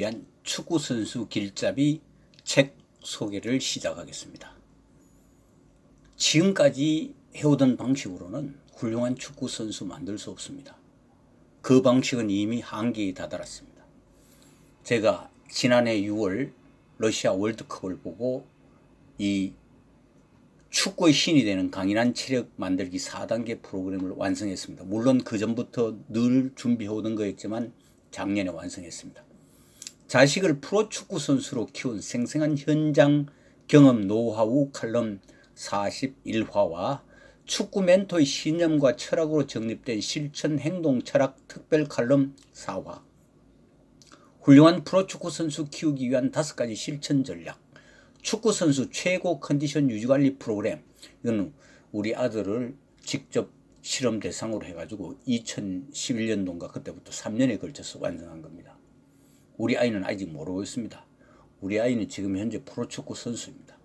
위한 축구선수 길잡이 책 소개를 시작하겠습니다. 지금까지 해오던 방식으로는 훌륭한 축구선수 만들 수 없습니다. 그 방식은 이미 한계에 다다랐습니다. 제가 지난해 6월 러시아 월드컵을 보고 이 축구의 신이 되는 강인한 체력 만들기 4단계 프로그램을 완성했습니다. 물론 그 전부터 늘 준비해오던 거였지만 작년에 완성했습니다. 자식을 프로축구 선수로 키운 생생한 현장 경험 노하우 칼럼 41화와 축구 멘토의 신념과 철학으로 정립된 실천 행동 철학 특별 칼럼 4화, 훌륭한 프로축구 선수 키우기 위한 5가지 실천 전략, 축구 선수 최고 컨디션 유지관리 프로그램. 이건 우리 아들을 직접 실험 대상으로 해가지고 2011년도인가 그때부터 3년에 걸쳐서 완성한 겁니다. 우리 아이는 아직 모르고 있습니다. 우리 아이는 지금 현재 프로축구 선수입니다.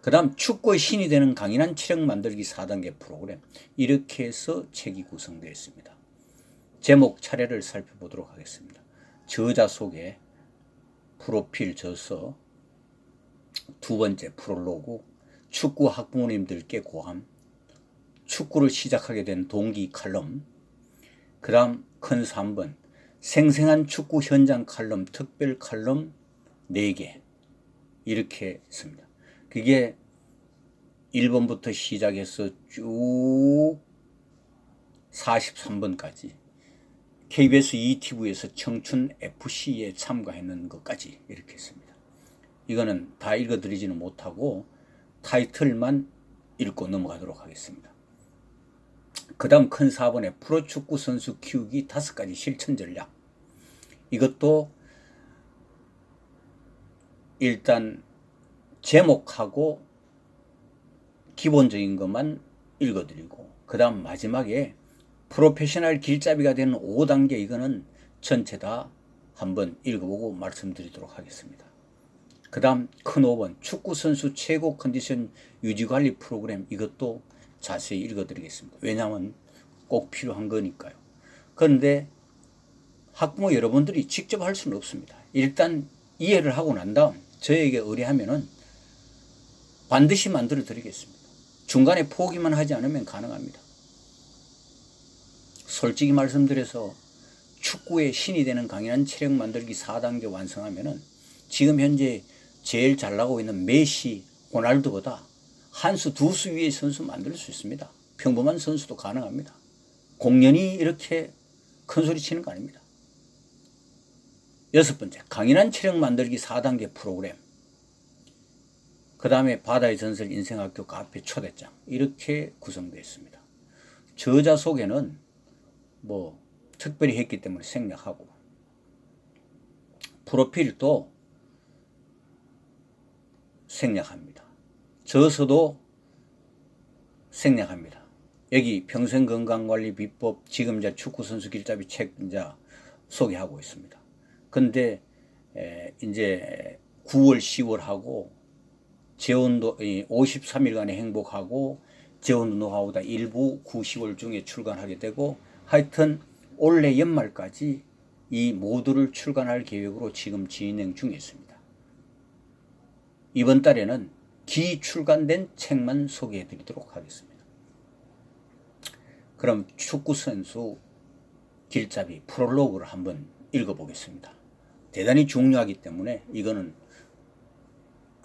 그 다음 축구의 신이 되는 강인한 체력 만들기 4단계 프로그램. 이렇게 해서 책이 구성되어 있습니다. 제목 차례를 살펴보도록 하겠습니다. 저자 소개, 프로필 저서, 두 번째 프롤로그, 축구 학부모님들께 고함, 축구를 시작하게 된 동기 칼럼, 그 다음 큰 3번, 생생한 축구 현장 칼럼, 특별 칼럼 4개 이렇게 있습니다. 그게 1번부터 시작해서 쭉 43번까지 KBS ETV에서 청춘 FC에 참가했는 것까지 이렇게 있습니다. 이거는 다 읽어드리지는 못하고 타이틀만 읽고 넘어가도록 하겠습니다. 그 다음 큰 4번에 프로축구 선수 키우기 5가지 실천 전략. 이것도 일단 제목하고 기본적인 것만 읽어드리고, 그 다음 마지막에 프로페셔널 길잡이가 되는 5단계, 이거는 전체 다 한번 읽어보고 말씀드리도록 하겠습니다. 그 다음 큰 5번 축구 선수 최고 컨디션 유지관리 프로그램. 이것도 자세히 읽어드리겠습니다. 왜냐하면 꼭 필요한 거니까요. 그런데 학부모 여러분들이 직접 할 수는 없습니다. 일단 이해를 하고 난 다음 저에게 의뢰하면은 반드시 만들어 드리겠습니다. 중간에 포기만 하지 않으면 가능합니다. 솔직히 말씀드려서 축구의 신이 되는 강인한 체력 만들기 4단계 완성하면은 지금 현재 제일 잘 나가고 있는 메시, 호날두보다 한 수, 두 수 위의 선수 만들 수 있습니다. 평범한 선수도 가능합니다. 공연히 이렇게 큰 소리 치는 거 아닙니다. 6번째, 강인한 체력 만들기 4단계 프로그램. 그 다음에 바다의 전설 인생학교 카페 초대장. 이렇게 구성되어 있습니다. 저자 소개는 뭐 특별히 했기 때문에 생략하고, 프로필도 생략합니다. 저서도 생략합니다. 여기 평생건강관리 비법, 지금 이제 축구선수 길잡이 책 이제 소개하고 있습니다. 근데 이제 9월, 10월 하고 재혼도 53일간의 행복하고 재혼 노하우다 일부 9, 10월 중에 출간하게 되고, 하여튼 올해 연말까지 이 모두를 출간할 계획으로 지금 진행 중에 있습니다. 이번 달에는 기출간된 책만 소개해 드리도록 하겠습니다. 그럼 축구선수 길잡이 프롤로그를 한번 읽어보겠습니다. 대단히 중요하기 때문에 이거는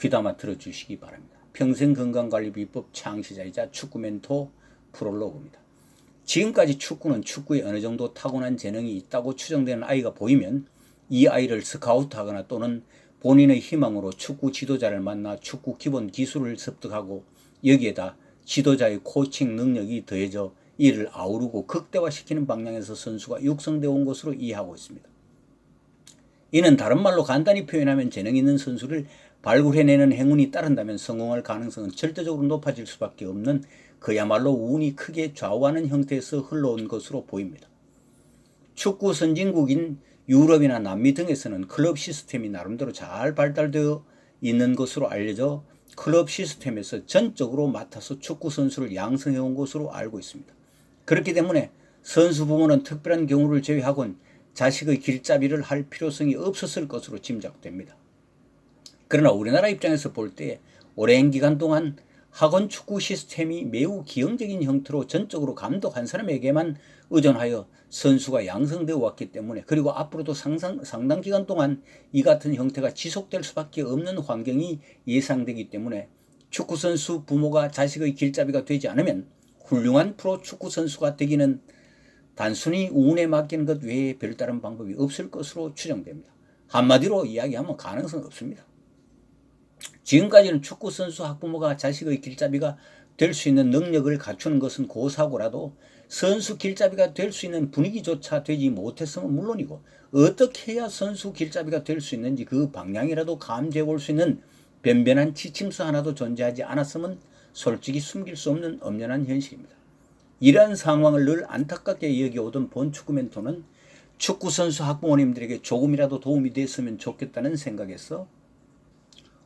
귀담아 들어주시기 바랍니다. 평생건강관리 비법 창시자이자 축구 멘토 프롤로그입니다. 지금까지 축구는 축구에 어느 정도 타고난 재능이 있다고 추정되는 아이가 보이면 이 아이를 스카우트하거나 또는 본인의 희망으로 축구 지도자를 만나 축구 기본 기술을 습득하고 여기에다 지도자의 코칭 능력이 더해져 이를 아우르고 극대화시키는 방향에서 선수가 육성되어 온 것으로 이해하고 있습니다. 이는 다른 말로 간단히 표현하면 재능 있는 선수를 발굴해내는 행운이 따른다면 성공할 가능성은 절대적으로 높아질 수밖에 없는 그야말로 운이 크게 좌우하는 형태에서 흘러온 것으로 보입니다. 축구 선진국인 유럽이나 남미 등에서는 클럽 시스템이 나름대로 잘 발달되어 있는 것으로 알려져 클럽 시스템에서 전적으로 맡아서 축구 선수를 양성해온 것으로 알고 있습니다. 그렇기 때문에 선수 부모는 특별한 경우를 제외하고는 자식의 길잡이를 할 필요성이 없었을 것으로 짐작됩니다. 그러나 우리나라 입장에서 볼 때 오랜 기간 동안 학원 축구 시스템이 매우 기형적인 형태로 전적으로 감독한 사람에게만 의존하여 선수가 양성되어 왔기 때문에, 그리고 앞으로도 상당 기간 동안 이 같은 형태가 지속될 수밖에 없는 환경이 예상되기 때문에 축구선수 부모가 자식의 길잡이가 되지 않으면 훌륭한 프로 축구선수가 되기는 단순히 운에 맡기는 것 외에 별다른 방법이 없을 것으로 추정됩니다. 한마디로 이야기하면 가능성이 없습니다. 지금까지는 축구선수 학부모가 자식의 길잡이가 될 수 있는 능력을 갖추는 것은 고사고라도 선수 길잡이가 될 수 있는 분위기조차 되지 못했으면 물론이고, 어떻게 해야 선수 길잡이가 될 수 있는지 그 방향이라도 감지해 볼 수 있는 변변한 지침서 하나도 존재하지 않았으면 솔직히 숨길 수 없는 엄연한 현실입니다. 이러한 상황을 늘 안타깝게 여겨오던 본 축구 멘토는 축구선수 학부모님들에게 조금이라도 도움이 됐으면 좋겠다는 생각에서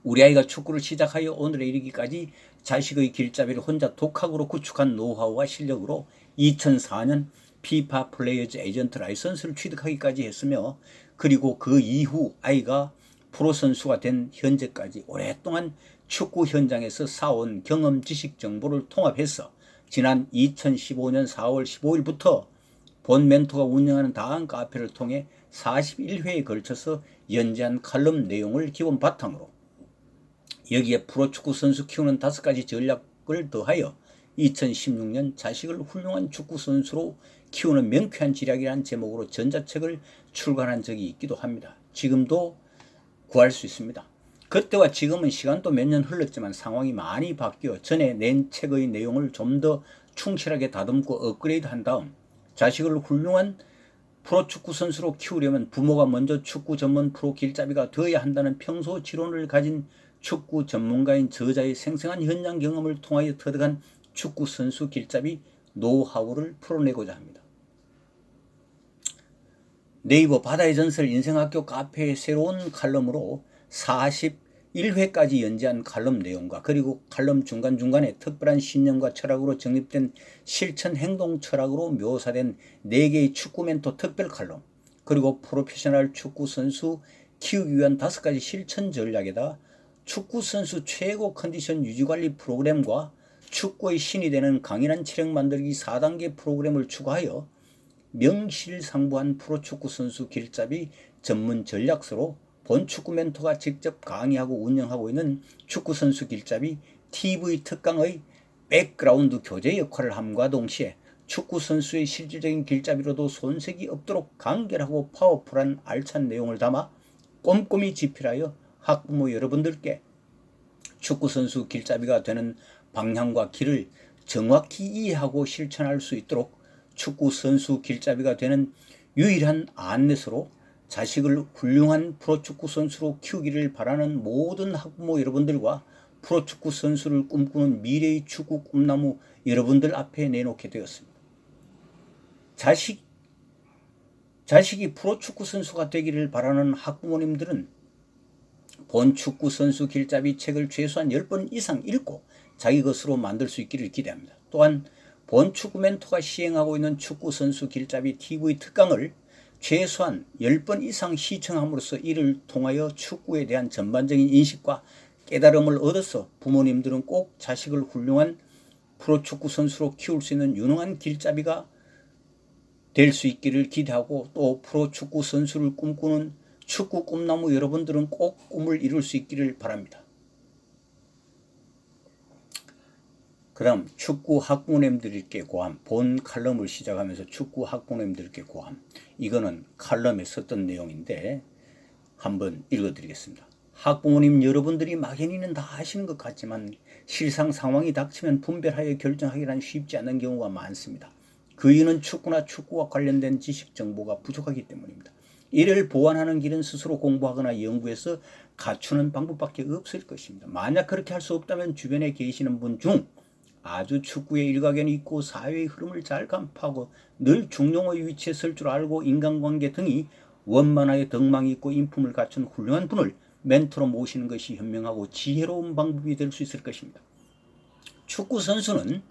우리 아이가 축구를 시작하여 오늘에 이르기까지 자식의 길잡이를 혼자 독학으로 구축한 노하우와 실력으로 2004년 피파 플레이어즈 에이전트 라이선스를 취득하기까지 했으며, 그리고 그 이후 아이가 프로선수가 된 현재까지 오랫동안 축구 현장에서 쌓아온 경험, 지식, 정보를 통합해서 지난 2015년 4월 15일부터 본 멘토가 운영하는 다음 카페를 통해 41회에 걸쳐서 연재한 칼럼 내용을 기본 바탕으로 여기에 프로축구 선수 키우는 5가지 전략을 더하여 2016년 자식을 훌륭한 축구 선수로 키우는 명쾌한 지략이라는 제목으로 전자책을 출간한 적이 있기도 합니다. 지금도 구할 수 있습니다. 그때와 지금은 시간도 몇 년 흘렀지만 상황이 많이 바뀌어 전에 낸 책의 내용을 좀 더 충실하게 다듬고 업그레이드한 다음 자식을 훌륭한 프로축구 선수로 키우려면 부모가 먼저 축구 전문 프로 길잡이가 되어야 한다는 평소 지론을 가진 축구 전문가인 저자의 생생한 현장 경험을 통하여 터득한 축구 선수 길잡이 노하우를 풀어내고자 합니다. 네이버 바다의 전설 인생학교 카페의 새로운 칼럼으로 41회까지 연재한 칼럼 내용과, 그리고 칼럼 중간중간에 특별한 신념과 철학으로 정립된 실천 행동 철학으로 묘사된 4개의 축구 멘토 특별 칼럼, 그리고 프로페셔널 축구 선수 키우기 위한 5가지 실천 전략에다 축구 선수 최고 컨디션 유지관리 프로그램과 축구의 신이 되는 강인한 체력 만들기 4단계 프로그램을 추가하여 명실상부한 프로축구 선수 길잡이 전문 전략서로 본 축구 멘토가 직접 강의하고 운영하고 있는 축구 선수 길잡이 TV 특강의 백그라운드 교재 역할을 함과 동시에 축구 선수의 실질적인 길잡이로도 손색이 없도록 간결하고 파워풀한 알찬 내용을 담아 꼼꼼히 집필하여 학부모 여러분들께 축구 선수 길잡이가 되는 방향과 길을 정확히 이해하고 실천할 수 있도록 축구 선수 길잡이가 되는 유일한 안내서로 자식을 훌륭한 프로축구 선수로 키우기를 바라는 모든 학부모 여러분들과 프로축구 선수를 꿈꾸는 미래의 축구 꿈나무 여러분들 앞에 내놓게 되었습니다. 자식이 프로축구 선수가 되기를 바라는 학부모님들은 본 축구 선수 길잡이 책을 최소한 10번 이상 읽고 자기 것으로 만들 수 있기를 기대합니다. 또한 본 축구 멘토가 시행하고 있는 축구 선수 길잡이 TV 특강을 최소한 10번 이상 시청함으로써 이를 통하여 축구에 대한 전반적인 인식과 깨달음을 얻어서 부모님들은 꼭 자식을 훌륭한 프로축구 선수로 키울 수 있는 유능한 길잡이가 될 수 있기를 기대하고, 또 프로축구 선수를 꿈꾸는 축구 꿈나무 여러분들은 꼭 꿈을 이룰 수 있기를 바랍니다. 그다음 축구 학부모님들께 고함. 본 칼럼을 시작하면서 축구 학부모님들께 고함. 이거는 칼럼에 썼던 내용인데 한번 읽어드리겠습니다. 학부모님 여러분들이 막연히는 다 아시는 것 같지만 실상 상황이 닥치면 분별하여 결정하기란 쉽지 않은 경우가 많습니다. 그 이유는 축구나 축구와 관련된 지식 정보가 부족하기 때문입니다. 이를 보완하는 길은 스스로 공부하거나 연구해서 갖추는 방법밖에 없을 것입니다. 만약 그렇게 할 수 없다면 주변에 계시는 분 중 아주 축구에 일가견이 있고 사회의 흐름을 잘 간파하고 늘 중용의 위치에 설 줄 알고 인간관계 등이 원만하게 덕망이 있고 인품을 갖춘 훌륭한 분을 멘토로 모시는 것이 현명하고 지혜로운 방법이 될 수 있을 것입니다. 축구 선수는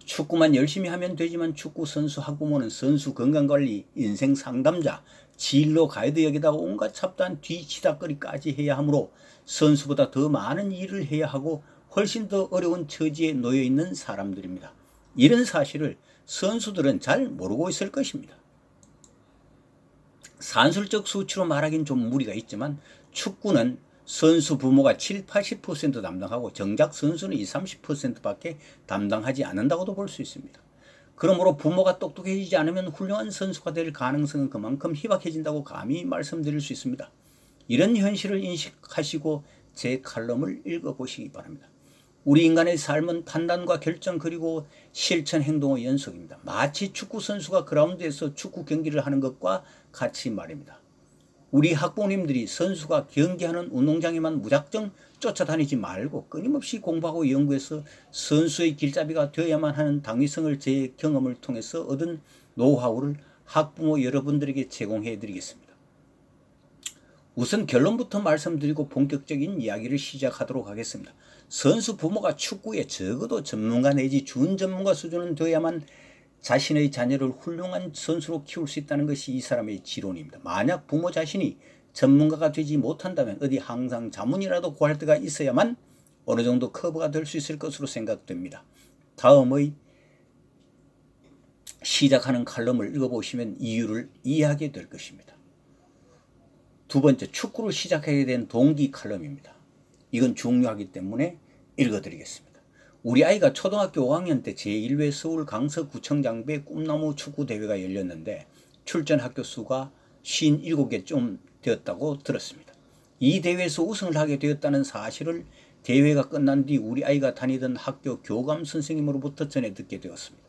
축구만 열심히 하면 되지만 축구 선수 학부모는 선수 건강관리, 인생 상담자, 진로 가이드 역에다가 온갖 잡다한 뒤치다거리까지 해야 하므로 선수보다 더 많은 일을 해야 하고 훨씬 더 어려운 처지에 놓여 있는 사람들입니다. 이런 사실을 선수들은 잘 모르고 있을 것입니다. 산술적 수치로 말하긴 좀 무리가 있지만 축구는 선수 부모가 7, 80% 담당하고 정작 선수는 20, 30%밖에 담당하지 않는다고도 볼 수 있습니다. 그러므로 부모가 똑똑해지지 않으면 훌륭한 선수가 될 가능성은 그만큼 희박해진다고 감히 말씀드릴 수 있습니다. 이런 현실을 인식하시고 제 칼럼을 읽어보시기 바랍니다. 우리 인간의 삶은 판단과 결정 그리고 실천 행동의 연속입니다. 마치 축구 선수가 그라운드에서 축구 경기를 하는 것과 같이 말입니다. 우리 학부모님들이 선수가 경기하는 운동장에만 무작정 쫓아다니지 말고 끊임없이 공부하고 연구해서 선수의 길잡이가 되어야만 하는 당위성을 제 경험을 통해서 얻은 노하우를 학부모 여러분들에게 제공해 드리겠습니다. 우선 결론부터 말씀드리고 본격적인 이야기를 시작하도록 하겠습니다. 선수 부모가 축구에 적어도 전문가 내지 준전문가 수준은 되어야만 자신의 자녀를 훌륭한 선수로 키울 수 있다는 것이 이 사람의 지론입니다. 만약 부모 자신이 전문가가 되지 못한다면 어디 항상 자문이라도 구할 때가 있어야만 어느 정도 커버가 될 수 있을 것으로 생각됩니다. 다음의 시작하는 칼럼을 읽어보시면 이유를 이해하게 될 것입니다. 두 번째, 축구를 시작하게 된 동기 칼럼입니다. 이건 중요하기 때문에 읽어드리겠습니다. 우리 아이가 초등학교 5학년 때 제1회 서울 강서구청장배 꿈나무 축구대회가 열렸는데 출전 학교 수가 57개쯤 되었다고 들었습니다. 이 대회에서 우승을 하게 되었다는 사실을 대회가 끝난 뒤 우리 아이가 다니던 학교 교감 선생님으로부터 전해 듣게 되었습니다.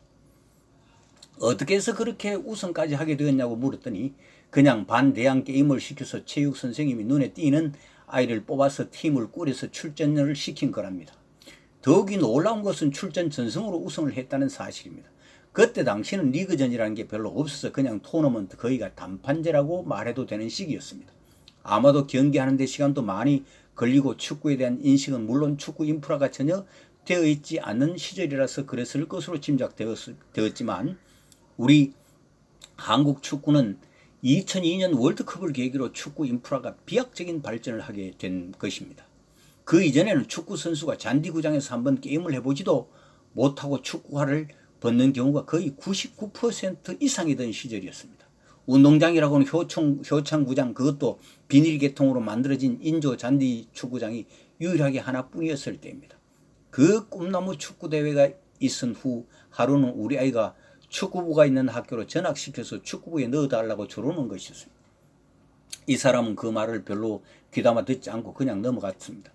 어떻게 해서 그렇게 우승까지 하게 되었냐고 물었더니 그냥 반대항 게임을 시켜서 체육 선생님이 눈에 띄는 아이를 뽑아서 팀을 꾸려서 출전을 시킨 거랍니다. 더욱이 놀라운 것은 출전 전승으로 우승을 했다는 사실입니다. 그때 당시는 리그전이라는 게 별로 없어서 그냥 토너먼트 거의가 단판제라고 말해도 되는 시기였습니다. 아마도 경기하는 데 시간도 많이 걸리고 축구에 대한 인식은 물론 축구 인프라가 전혀 되어 있지 않는 시절이라서 그랬을 것으로 짐작되었지만 우리 한국 축구는 2002년 월드컵을 계기로 축구 인프라가 비약적인 발전을 하게 된 것입니다. 그 이전에는 축구 선수가 잔디구장에서 한번 게임을 해보지도 못하고 축구화를 벗는 경우가 거의 99% 이상이던 시절이었습니다. 운동장이라고는 효창구장, 그것도 비닐계통으로 만들어진 인조 잔디 축구장이 유일하게 하나뿐이었을 때입니다. 그 꿈나무 축구대회가 있은 후 하루는 우리 아이가 축구부가 있는 학교로 전학시켜서 축구부에 넣어달라고 조르는 것이었습니다. 이 사람은 그 말을 별로 귀담아 듣지 않고 그냥 넘어갔습니다.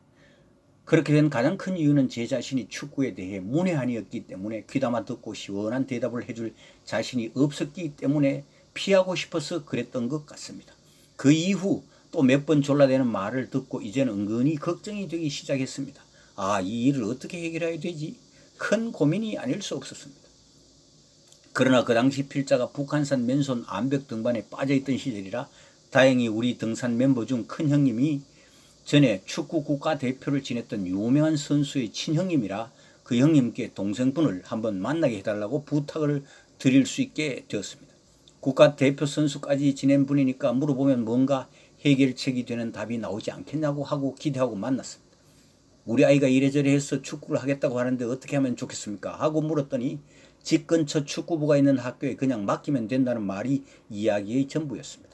그렇게 된 가장 큰 이유는 제 자신이 축구에 대해 문외한이었기 때문에 귀담아 듣고 시원한 대답을 해줄 자신이 없었기 때문에 피하고 싶어서 그랬던 것 같습니다. 그 이후 또 몇 번 졸라대는 말을 듣고 이제는 은근히 걱정이 되기 시작했습니다. 이 일을 어떻게 해결해야 되지? 큰 고민이 아닐 수 없었습니다. 그러나 그 당시 필자가 북한산 맨손 암벽 등반에 빠져있던 시절이라 다행히 우리 등산 멤버 중 큰 형님이 전에 축구 국가대표를 지냈던 유명한 선수의 친형님이라 그 형님께 동생분을 한번 만나게 해달라고 부탁을 드릴 수 있게 되었습니다. 국가대표 선수까지 지낸 분이니까 물어보면 뭔가 해결책이 되는 답이 나오지 않겠냐고 하고 기대하고 만났습니다. 우리 아이가 이래저래 해서 축구를 하겠다고 하는데 어떻게 하면 좋겠습니까? 하고 물었더니 집 근처 축구부가 있는 학교에 그냥 맡기면 된다는 말이 이야기의 전부였습니다.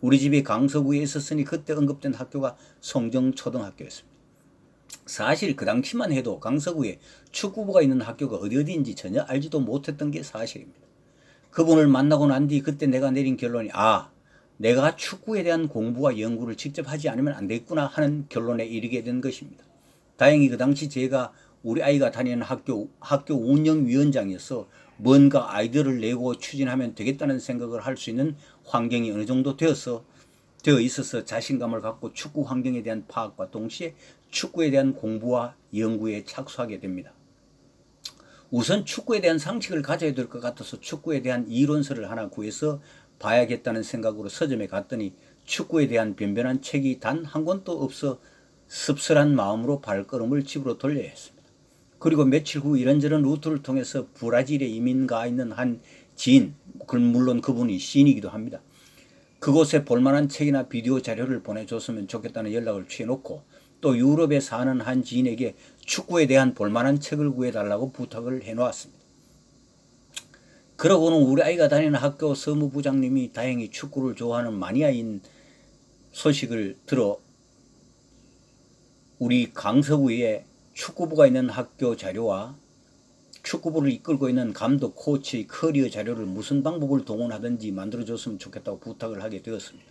우리 집이 강서구에 있었으니 그때 언급된 학교가 성정초등학교였습니다. 사실 그 당시만 해도 강서구에 축구부가 있는 학교가 어디인지 전혀 알지도 못했던 게 사실입니다. 그분을 만나고 난 뒤 그때 내가 내린 결론이 내가 축구에 대한 공부와 연구를 직접 하지 않으면 안 되겠구나 하는 결론에 이르게 된 것입니다. 다행히 그 당시 제가 우리 아이가 다니는 학교 운영위원장이어서 뭔가 아이디어를 내고 추진하면 되겠다는 생각을 할 수 있는 환경이 어느 정도 되어 있어서 자신감을 갖고 축구 환경에 대한 파악과 동시에 축구에 대한 공부와 연구에 착수하게 됩니다. 우선 축구에 대한 상식을 가져야 될 것 같아서 축구에 대한 이론서를 하나 구해서 봐야겠다는 생각으로 서점에 갔더니 축구에 대한 변변한 책이 단 한 권도 없어 씁쓸한 마음으로 발걸음을 집으로 돌려야 했습니다. 그리고 며칠 후 이런저런 루트를 통해서 브라질에 이민 가 있는 한 지인, 물론 그분이 시인이기도 합니다. 그곳에 볼만한 책이나 비디오 자료를 보내줬으면 좋겠다는 연락을 취해놓고 또 유럽에 사는 한 지인에게 축구에 대한 볼만한 책을 구해달라고 부탁을 해놓았습니다. 그러고는 우리 아이가 다니는 학교 서무부장님이 다행히 축구를 좋아하는 마니아인 소식을 들어 우리 강서구에 축구부가 있는 학교 자료와 축구부를 이끌고 있는 감독, 코치의 커리어 자료를 무슨 방법을 동원하든지 만들어줬으면 좋겠다고 부탁을 하게 되었습니다.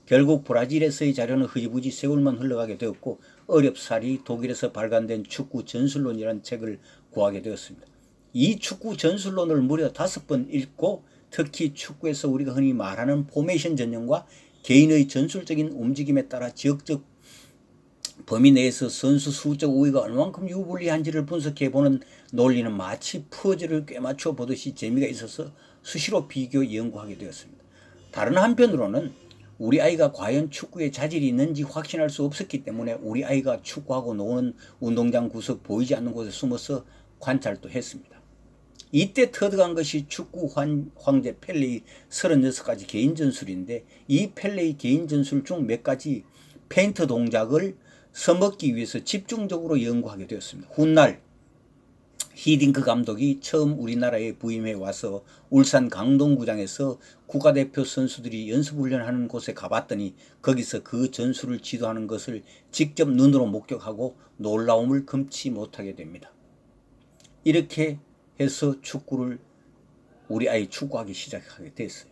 결국 브라질에서의 자료는 흐지부지 세월만 흘러가게 되었고 어렵사리 독일에서 발간된 축구 전술론이라는 책을 구하게 되었습니다. 이 축구 전술론을 무려 5번 읽고 특히 축구에서 우리가 흔히 말하는 포메이션 전형과 개인의 전술적인 움직임에 따라 지역적 범위 내에서 선수 수적 우위가 얼만큼 유불리한지를 분석해보는 논리는 마치 퍼즐을 꿰맞춰 보듯이 재미가 있어서 수시로 비교 연구하게 되었습니다. 다른 한편으로는 우리 아이가 과연 축구에 자질이 있는지 확신할 수 없었기 때문에 우리 아이가 축구하고 노는 운동장 구석 보이지 않는 곳에 숨어서 관찰도 했습니다. 이때 터득한 것이 축구 황제 펠레의 36가지 개인 전술인데 이 펠레의 개인 전술 중 몇 가지 페인트 동작을 써먹기 위해서 집중적으로 연구하게 되었습니다. 훗날 히딩크 감독이 처음 우리나라에 부임해 와서 울산 강동구장에서 국가대표 선수들이 연습훈련하는 곳에 가봤더니 거기서 그 전술을 지도하는 것을 직접 눈으로 목격하고 놀라움을 금치 못하게 됩니다. 이렇게 해서 축구를 우리 아이 축구하기 시작하게 됐어요.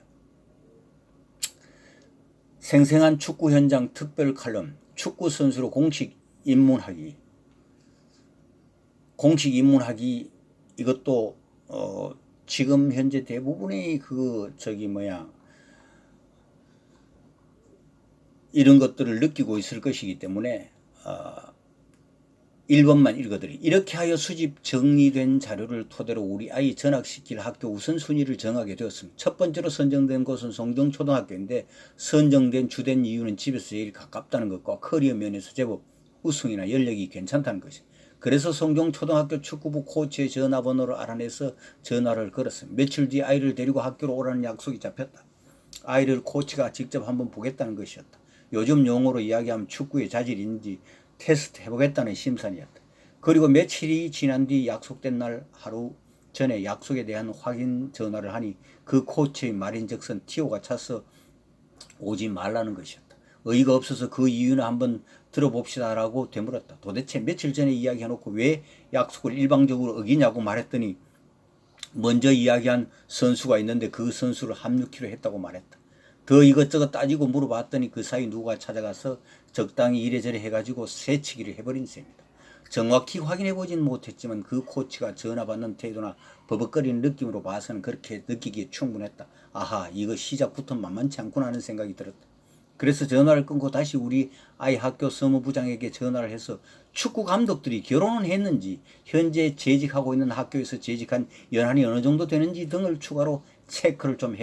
생생한 축구 현장 특별 칼럼 축구 선수로 공식 입문하기 이것도 지금 현재 대부분의 이런 것들을 느끼고 있을 것이기 때문에 1번만 읽어드리. 이렇게 하여 수집 정리된 자료를 토대로 우리 아이 전학시킬 학교 우선순위를 정하게 되었습니다. 첫 번째로 선정된 곳은 송정초등학교인데 선정된 주된 이유는 집에서 제일 가깝다는 것과 커리어 면에서 제법 우승이나 연력이 괜찮다는 것입니다. 그래서 송정초등학교 축구부 코치의 전화번호를 알아내서 전화를 걸었습니다. 며칠 뒤 아이를 데리고 학교로 오라는 약속이 잡혔다. 아이를 코치가 직접 한번 보겠다는 것이었다. 요즘 용어로 이야기하면 축구에 자질이 있는지 테스트 해보겠다는 심산이었다. 그리고 며칠이 지난 뒤 약속된 날 하루 전에 약속에 대한 확인 전화를 하니 그 코치의 말인즉슨 티오가 차서 오지 말라는 것이었다. 의의가 없어서 그 이유는 한번 들어봅시다라고 되물었다. 도대체 며칠 전에 이야기해놓고 왜 약속을 일방적으로 어기냐고 말했더니 먼저 이야기한 선수가 있는데 그 선수를 합류키로 했다고 말했다. 더 이것저것 따지고 물어봤더니 그 사이 누가 찾아가서 적당히 이래저래 해가지고 새치기를 해버린 셈입니다. 정확히 확인해보진 못했지만 그 코치가 전화 받는 태도나 버벅거리는 느낌으로 봐서는 그렇게 느끼기에 충분했다. 아하, 이거 시작부터 만만치 않구나 하는 생각이 들었다. 그래서 전화를 끊고 다시 우리 아이 학교 서무부장에게 전화를 해서 축구 감독들이 결혼은 했는지 현재 재직하고 있는 학교에서 재직한 연한이 어느 정도 되는지 등을 추가로 체크를 좀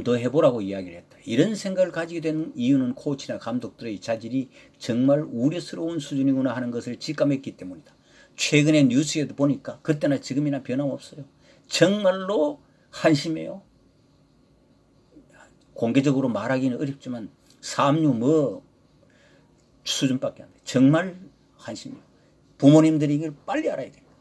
더 해보라고 이야기를 했다. 이런 생각을 가지게 된 이유는 코치나 감독들의 자질이 정말 우려스러운 수준이구나 하는 것을 직감했기 때문이다. 최근에 뉴스에도 보니까 그때나 지금이나 변함없어요. 정말로 한심해요. 공개적으로 말하기는 어렵지만 삼류 수준밖에 안 돼. 정말 한심해요. 부모님들이 이걸 빨리 알아야 됩니다.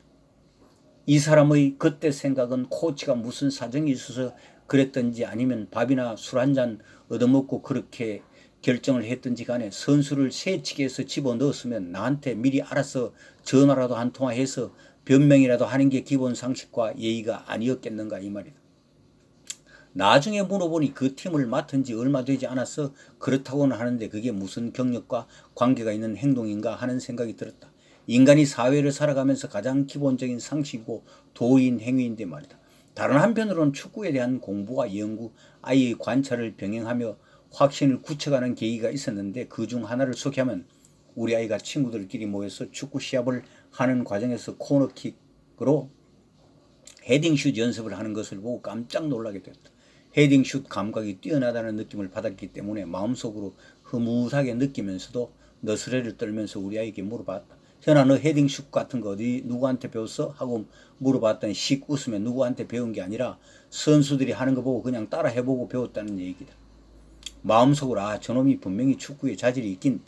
이 사람의 그때 생각은 코치가 무슨 사정이 있어서 그랬든지 아니면 밥이나 술 한잔 얻어먹고 그렇게 결정을 했든지 간에 선수를 새치기해서 집어넣었으면 나한테 미리 알아서 전화라도 한 통화해서 변명이라도 하는 게 기본 상식과 예의가 아니었겠는가 이 말이다. 나중에 물어보니 그 팀을 맡은 지 얼마 되지 않아서 그렇다고는 하는데 그게 무슨 경력과 관계가 있는 행동인가 하는 생각이 들었다. 인간이 사회를 살아가면서 가장 기본적인 상식이고 도의인 행위인데 말이다. 다른 한편으로는 축구에 대한 공부와 연구, 아이의 관찰을 병행하며 확신을 굳혀가는 계기가 있었는데 그 중 하나를 소개하면 우리 아이가 친구들끼리 모여서 축구 시합을 하는 과정에서 코너킥으로 헤딩슛 연습을 하는 것을 보고 깜짝 놀라게 됐다. 헤딩슛 감각이 뛰어나다는 느낌을 받았기 때문에 마음속으로 흐뭇하게 느끼면서도 너스레를 떨면서 우리 아이에게 물어봤다. 현아 너 헤딩슛 같은 거 어디 누구한테 배웠어? 하고 물어봤더니 씩 웃으면 누구한테 배운 게 아니라 선수들이 하는 거 보고 그냥 따라 해보고 배웠다는 얘기다. 마음속으로 아 저놈이 분명히 축구에 자질이 있긴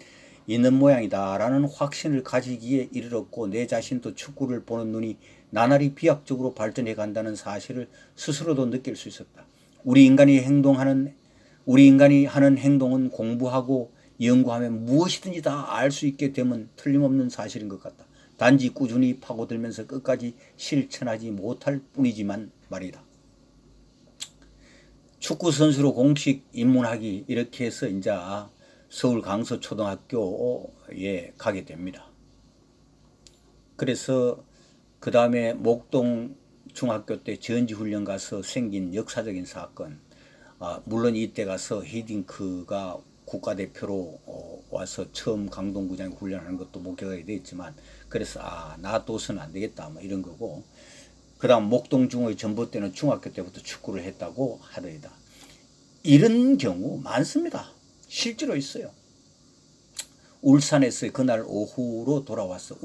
있는 모양이다 라는 확신을 가지기에 이르렀고 내 자신도 축구를 보는 눈이 나날이 비약적으로 발전해 간다는 사실을 스스로도 느낄 수 있었다. 우리 인간이 하는 행동은 공부하고 연구하면 무엇이든지 다 알 수 있게 되면 틀림없는 사실인 것 같다. 단지 꾸준히 파고들면서 끝까지 실천하지 못할 뿐이지만 말이다. 축구 선수로 공식 입문하기 이렇게 해서 이제 서울 강서초등학교에 가게 됩니다. 그래서 그 다음에 목동 중학교 때 전지훈련 가서 생긴 역사적인 사건, 물론 이때 가서 헤딩크가 국가대표로 와서 처음 강동구장에 훈련하는 것도 목격하게 됐지만 그래서 놔둬서는 안 되겠다 뭐 이런 거고, 그 다음 목동중의 전봇대는 중학교 때부터 축구를 했다고 하더이다. 이런 경우 많습니다. 실제로 있어요. 울산에서 그날 오후로 돌아왔어.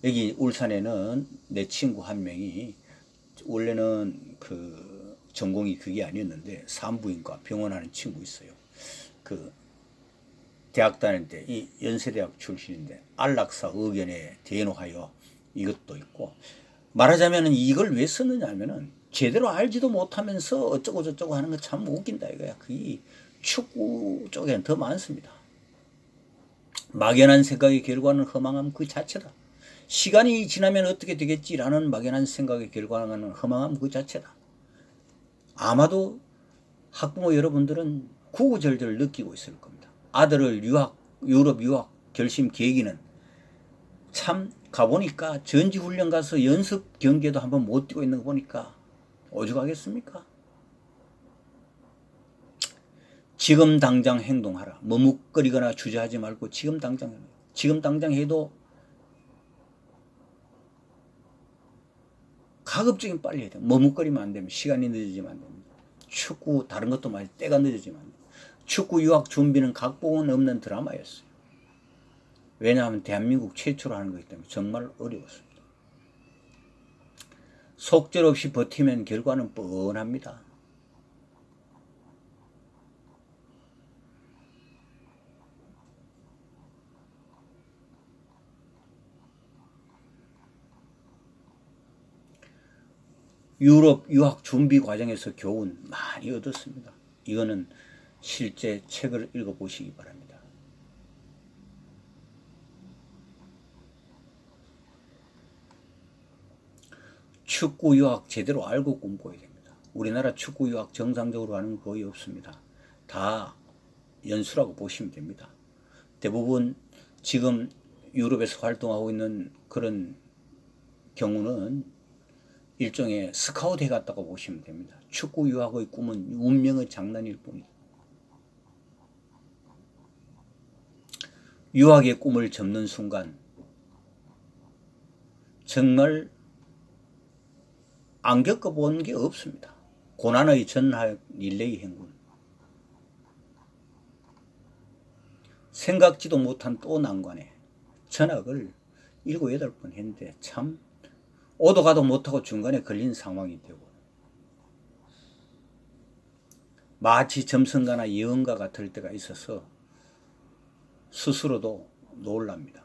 여기 울산에는 내 친구 한 명이 원래는 그 전공이 그게 아니었는데 산부인과 병원하는 친구 있어요. 그 대학 다닐 때 이 연세대학 출신인데 안락사 의견에 대노하여 이것도 있고, 말하자면 이걸 왜 썼느냐 하면은 제대로 알지도 못하면서 어쩌고 저쩌고 하는 거 참 웃긴다 이거야. 그게 축구 쪽에는 더 많습니다. 막연한 생각의 결과는 허망함 그 자체다. 시간이 지나면 어떻게 되겠지라는 막연한 생각의 결과는 허망함 그 자체다. 아마도 학부모 여러분들은 구구절절 느끼고 있을 겁니다. 아들을 유럽 유학 결심 계기는 참 가보니까 전지훈련 가서 연습 경기에도 한번 못 뛰고 있는 거 보니까 오죽하겠습니까? 지금 당장 행동하라. 머뭇거리거나 주저하지 말고 지금 당장 해도 가급적이면 빨리 해야 돼. 머뭇거리면 안 됩니다. 시간이 늦어지면 안 됩니다. 축구 다른 것도 많이 때가 늦어지면 안 됩니다. 축구 유학 준비는 각본 없는 드라마였어요. 왜냐하면 대한민국 최초로 하는 거기 때문에 정말 어려웠습니다. 속절없이 버티면 결과는 뻔합니다. 유럽 유학 준비 과정에서 교훈 많이 얻었습니다. 이거는 실제 책을 읽어보시기 바랍니다. 축구 유학 제대로 알고 꿈꿔야 됩니다. 우리나라 축구 유학 정상적으로 하는 거 거의 없습니다. 다 연수라고 보시면 됩니다. 대부분 지금 유럽에서 활동하고 있는 그런 경우는 일종의 스카우트 해갔다고 보시면 됩니다. 축구 유학의 꿈은 운명의 장난일 뿐이다. 유학의 꿈을 접는 순간 정말 안 겪어본 게 없습니다. 고난의 전할 릴레이 행군. 생각지도 못한 또 난관에 전학을 7, 8번 했는데 참 오도 가도 못하고 중간에 걸린 상황이 되고 마치 점성가나 예언가 같을 때가 있어서 스스로도 놀랍니다.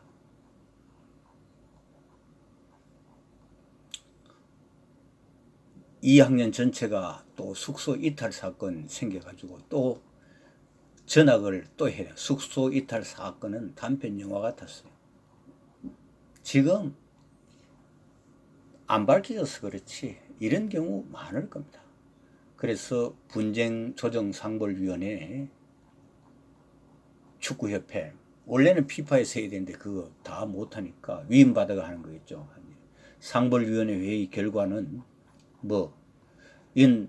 이 학년 전체가 또 숙소 이탈 사건 생겨가지고 또 전학을 또 해요. 숙소 이탈 사건은 단편 영화 같았어요. 지금 안 밝혀져서 그렇지 이런 경우 많을 겁니다. 그래서 분쟁조정상벌위원회, 축구협회, 원래는 피파에서 해야 되는데 그거 다 못하니까 위임받아가 하는 거겠죠. 상벌위원회 회의 결과는 이런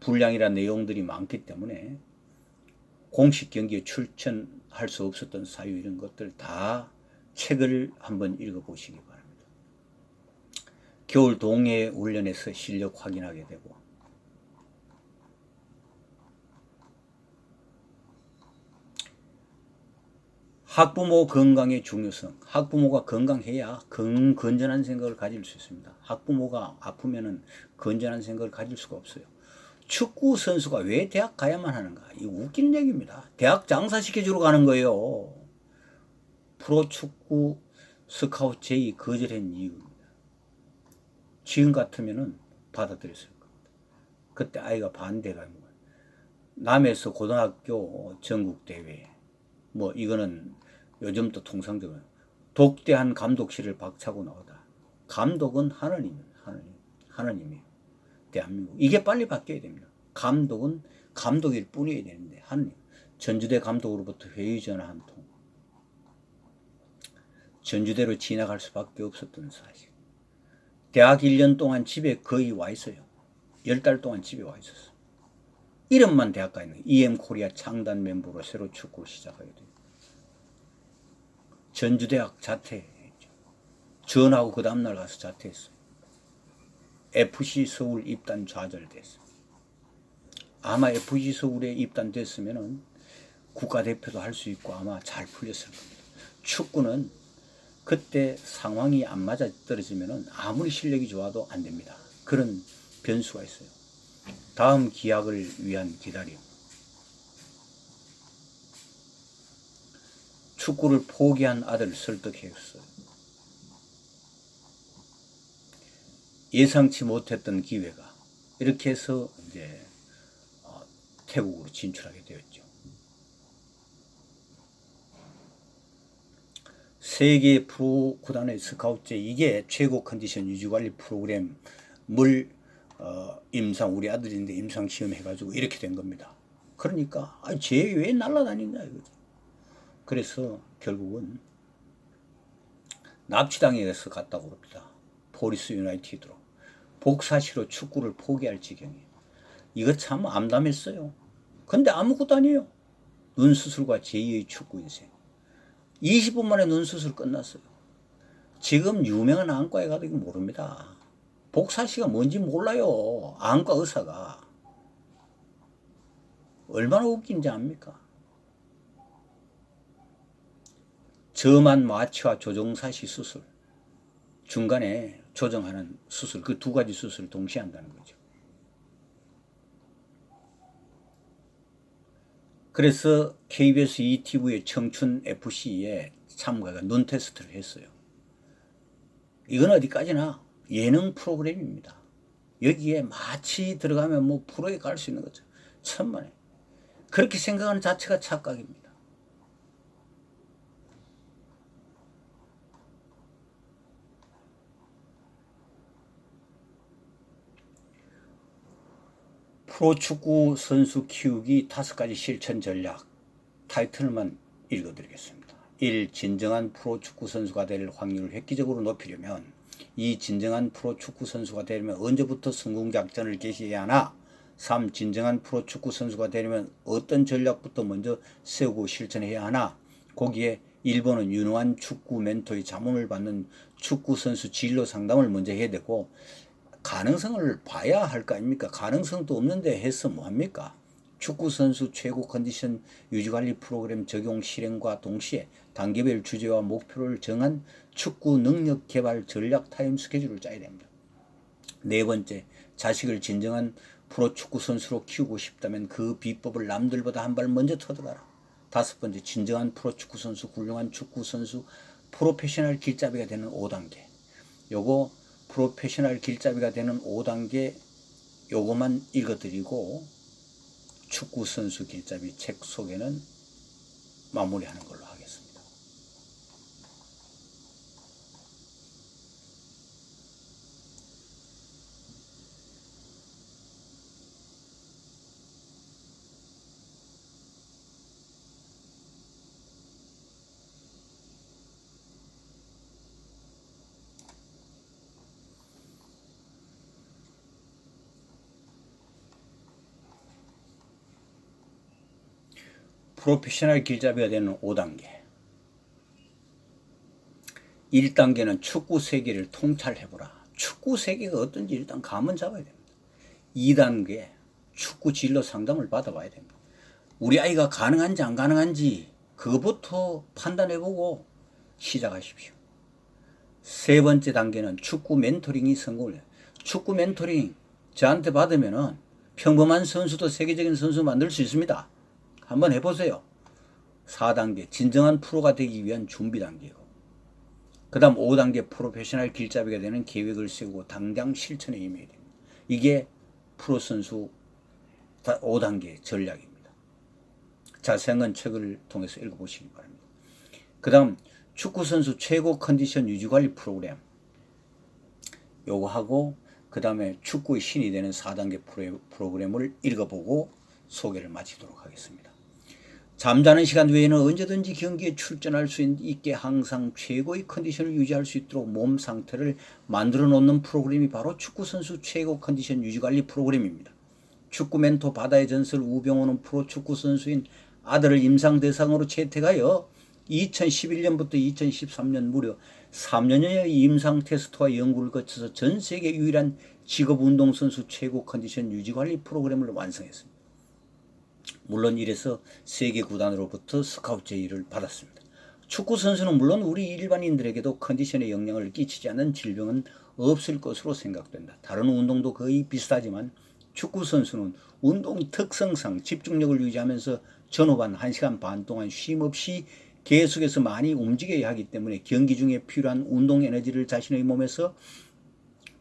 불량이라는 내용들이 많기 때문에 공식 경기에 출전할 수 없었던 사유 이런 것들 다 책을 한번 읽어보시기 바랍니다. 겨울 동해 훈련에서 실력 확인하게 되고 학부모 건강의 중요성. 학부모가 건강해야 건전한 생각을 가질 수 있습니다. 학부모가 아프면은 건전한 생각을 가질 수가 없어요. 축구 선수가 왜 대학 가야만 하는가? 이거 웃기는 얘기입니다. 대학 장사시켜주러 가는 거예요. 프로축구 스카우트 제의 거절한 이유입니다. 지금 같으면은 받아들였을 겁니다. 그때 아이가 반대가 뭐예요? 남에서 고등학교 전국대회, 뭐 이거는 요즘 또 통상적으로 독대한 감독실을 박차고 나오다. 감독은 하나님이에요. 대한민국. 이게 빨리 바뀌어야 됩니다. 감독은 감독일 뿐이어야 되는데 하나님. 전주대 감독으로부터 회의 전화 한 통. 전주대로 지나갈 수밖에 없었던 사실. 대학 1년 동안 집에 거의 와 있어요. 10달 동안 집에 와 있었어. 이름만 대학 가 있는 EM 코리아 창단 멤버로 새로 축구를 시작하게 돼요. 전주대학 자퇴했죠. 전하고 그 다음날 가서 자퇴했어요. FC 서울 입단 좌절됐어요. 아마 FC 서울에 입단됐으면 국가대표도 할 수 있고 아마 잘 풀렸을 겁니다. 축구는 그때 상황이 안 맞아 떨어지면 아무리 실력이 좋아도 안 됩니다. 그런 변수가 있어요. 다음 기약을 위한 기다림. 축구를 포기한 아들을 설득했어요. 예상치 못했던 기회가. 이렇게 해서 이제 태국으로 진출하게 되었죠. 세계 프로 구단의 스카우트 이게 최고 컨디션 유지관리 프로그램을 임상 우리 아들인데 임상 시험 해가지고 이렇게 된 겁니다. 그러니까 쟤 왜 날라다니냐 이거죠. 그래서 결국은 납치당해서 갔다고 그럽니다. 포리스 유나이티드로 복사시로 축구를 포기할 지경이에요. 이거 참 암담했어요. 근데 아무것도 아니에요. 눈 수술과 제2의 축구 인생. 20분 만에 눈 수술 끝났어요. 지금 유명한 안과에 가도 이거 모릅니다. 복사시가 뭔지 몰라요. 안과 의사가. 얼마나 웃긴지 압니까? 저만 마취와 조정사시 수술. 중간에 조정하는 수술. 그 두 가지 수술을 동시에 한다는 거죠. 그래서 KBS ETV의 청춘 FC에 참가가 눈 테스트를 했어요. 이건 어디까지나 예능 프로그램입니다. 여기에 마치 들어가면 뭐 프로에 갈 수 있는 거죠. 천만에. 그렇게 생각하는 자체가 착각입니다. 프로축구 선수 키우기 5가지 실천 전략. 타이틀만 읽어드리겠습니다. 1. 진정한 프로축구 선수가 될 확률을 획기적으로 높이려면 2. 진정한 프로축구 선수가 되려면 언제부터 성공작전을 개시해야 하나. 3. 진정한 프로축구 선수가 되려면 어떤 전략부터 먼저 세우고 실천해야 하나. 거기에 1번은 유능한 축구 멘토의 자문을 받는 축구 선수 진로 상담을 먼저 해야 되고, 가능성을 봐야 할 거 아닙니까? 가능성도 없는데 해서 뭐합니까? 축구선수 최고 컨디션 유지관리 프로그램 적용 실행과 동시에 단계별 주제와 목표를 정한 축구 능력 개발 전략 타임 스케줄을 짜야 됩니다. 네 번째, 자식을 진정한 프로축구 선수로 키우고 싶다면 그 비법을 남들보다 한 발 먼저 터득하라. 다섯 번째, 진정한 프로축구 선수, 훌륭한 축구 선수, 프로페셔널 길잡이가 되는 5단계. 요거 프로페셔널 길잡이가 되는 5단계 요거만 읽어드리고 축구 선수 길잡이 책 소개는 마무리하는 걸로 하겠습니다. 프로페셔널 길잡이가 되는 5단계. 1단계는 축구 세계를 통찰해보라. 축구 세계가 어떤지 일단 감은 잡아야 됩니다. 2단계 축구 진로 상담을 받아봐야 됩니다. 우리 아이가 가능한지 안 가능한지 그것부터 판단해보고 시작하십시오. 세 번째 단계는 축구 멘토링이 성공을 해요. 축구 멘토링 저한테 받으면은 평범한 선수도 세계적인 선수 만들 수 있습니다. 한번 해보세요. 4단계 진정한 프로가 되기 위한 준비 단계고, 그 다음 5단계 프로페셔널 길잡이가 되는 계획을 세우고 당장 실천에 임해야 됩니다. 이게 프로 선수 5단계 전략입니다. 자세한 건 책을 통해서 읽어보시기 바랍니다. 그 다음 축구선수 최고 컨디션 유지관리 프로그램 요거 하고, 그 다음에 축구의 신이 되는 4단계 프로그램을 읽어보고 소개를 마치도록 하겠습니다. 잠자는 시간 외에는 언제든지 경기에 출전할 수 있게 항상 최고의 컨디션을 유지할 수 있도록 몸 상태를 만들어 놓는 프로그램이 바로 축구선수 최고 컨디션 유지관리 프로그램입니다. 축구 멘토 바다의 전설 우병호는 프로 축구선수인 아들을 임상 대상으로 채택하여 2011년부터 2013년 무려 3년여의 임상 테스트와 연구를 거쳐서 전 세계 유일한 직업운동선수 최고 컨디션 유지관리 프로그램을 완성했습니다. 물론 이래서 세계 구단으로부터 스카우트 제의를 받았습니다. 축구 선수는 물론 우리 일반인들에게도 컨디션에 영향을 끼치지 않는 질병은 없을 것으로 생각된다. 다른 운동도 거의 비슷하지만 축구 선수는 운동 특성상 집중력을 유지하면서 전후반 1시간 반 동안 쉼 없이 계속해서 많이 움직여야 하기 때문에 경기 중에 필요한 운동 에너지를 자신의 몸에서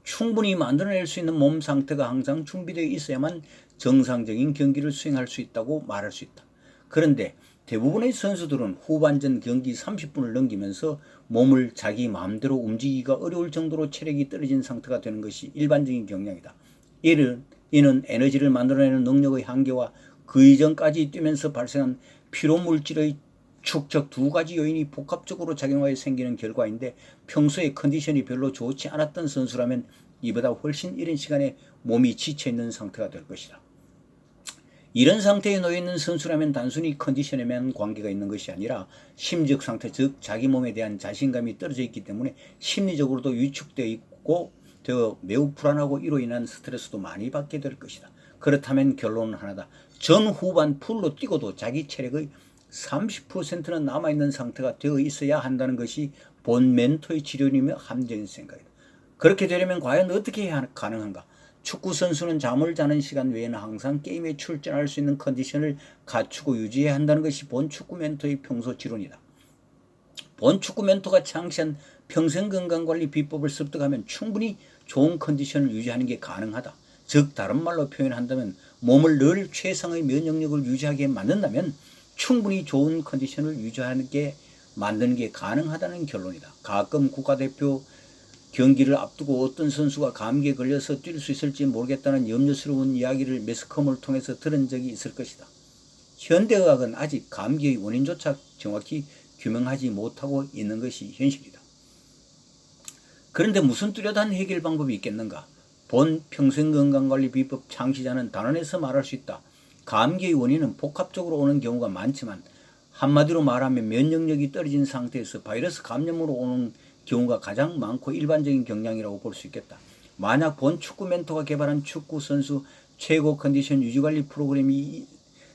충분히 만들어낼 수 있는 몸 상태가 항상 준비되어 있어야만 정상적인 경기를 수행할 수 있다고 말할 수 있다. 그런데 대부분의 선수들은 후반전 경기 30분을 넘기면서 몸을 자기 마음대로 움직이기가 어려울 정도로 체력이 떨어진 상태가 되는 것이 일반적인 경향이다. 이는 에너지를 만들어내는 능력의 한계와 그 이전까지 뛰면서 발생한 피로물질의 축적 두 가지 요인이 복합적으로 작용하여 생기는 결과인데, 평소에 컨디션이 별로 좋지 않았던 선수라면 이보다 훨씬 이른 시간에 몸이 지쳐있는 상태가 될 것이다. 이런 상태에 놓여있는 선수라면 단순히 컨디션에만 관계가 있는 것이 아니라 심적 상태, 즉 자기 몸에 대한 자신감이 떨어져 있기 때문에 심리적으로도 위축되어 있고 매우 불안하고 이로 인한 스트레스도 많이 받게 될 것이다. 그렇다면 결론은 하나다. 전 후반 풀로 뛰고도 자기 체력의 30%는 남아있는 상태가 되어 있어야 한다는 것이 본 멘토의 지론이며 함정인 생각이다. 그렇게 되려면 과연 어떻게 해야 가능한가? 축구 선수는 잠을 자는 시간 외에는 항상 게임에 출전할 수 있는 컨디션을 갖추고 유지해야 한다는 것이 본 축구 멘토의 평소 지론이다. 본 축구 멘토가 창시한 평생 건강관리 비법을 습득하면 충분히 좋은 컨디션을 유지하는 게 가능하다. 즉 다른 말로 표현한다면 몸을 늘 최상의 면역력을 유지하게 만든다면 충분히 좋은 컨디션을 유지하는 게 만드는 게 가능하다는 결론이다. 가끔 국가대표 경기를 앞두고 어떤 선수가 감기에 걸려서 뛸 수 있을지 모르겠다는 염려스러운 이야기를 매스컴을 통해서 들은 적이 있을 것이다. 현대의학은 아직 감기의 원인조차 정확히 규명하지 못하고 있는 것이 현실이다. 그런데 무슨 뚜렷한 해결 방법이 있겠는가? 본 평생건강관리 비법 창시자는 단언해서 말할 수 있다. 감기의 원인은 복합적으로 오는 경우가 많지만 한마디로 말하면 면역력이 떨어진 상태에서 바이러스 감염으로 오는 경우가 가장 많고 일반적인 경향이라고 볼 수 있겠다. 만약 본 축구 멘토가 개발한 축구 선수 최고 컨디션 유지관리 프로그램이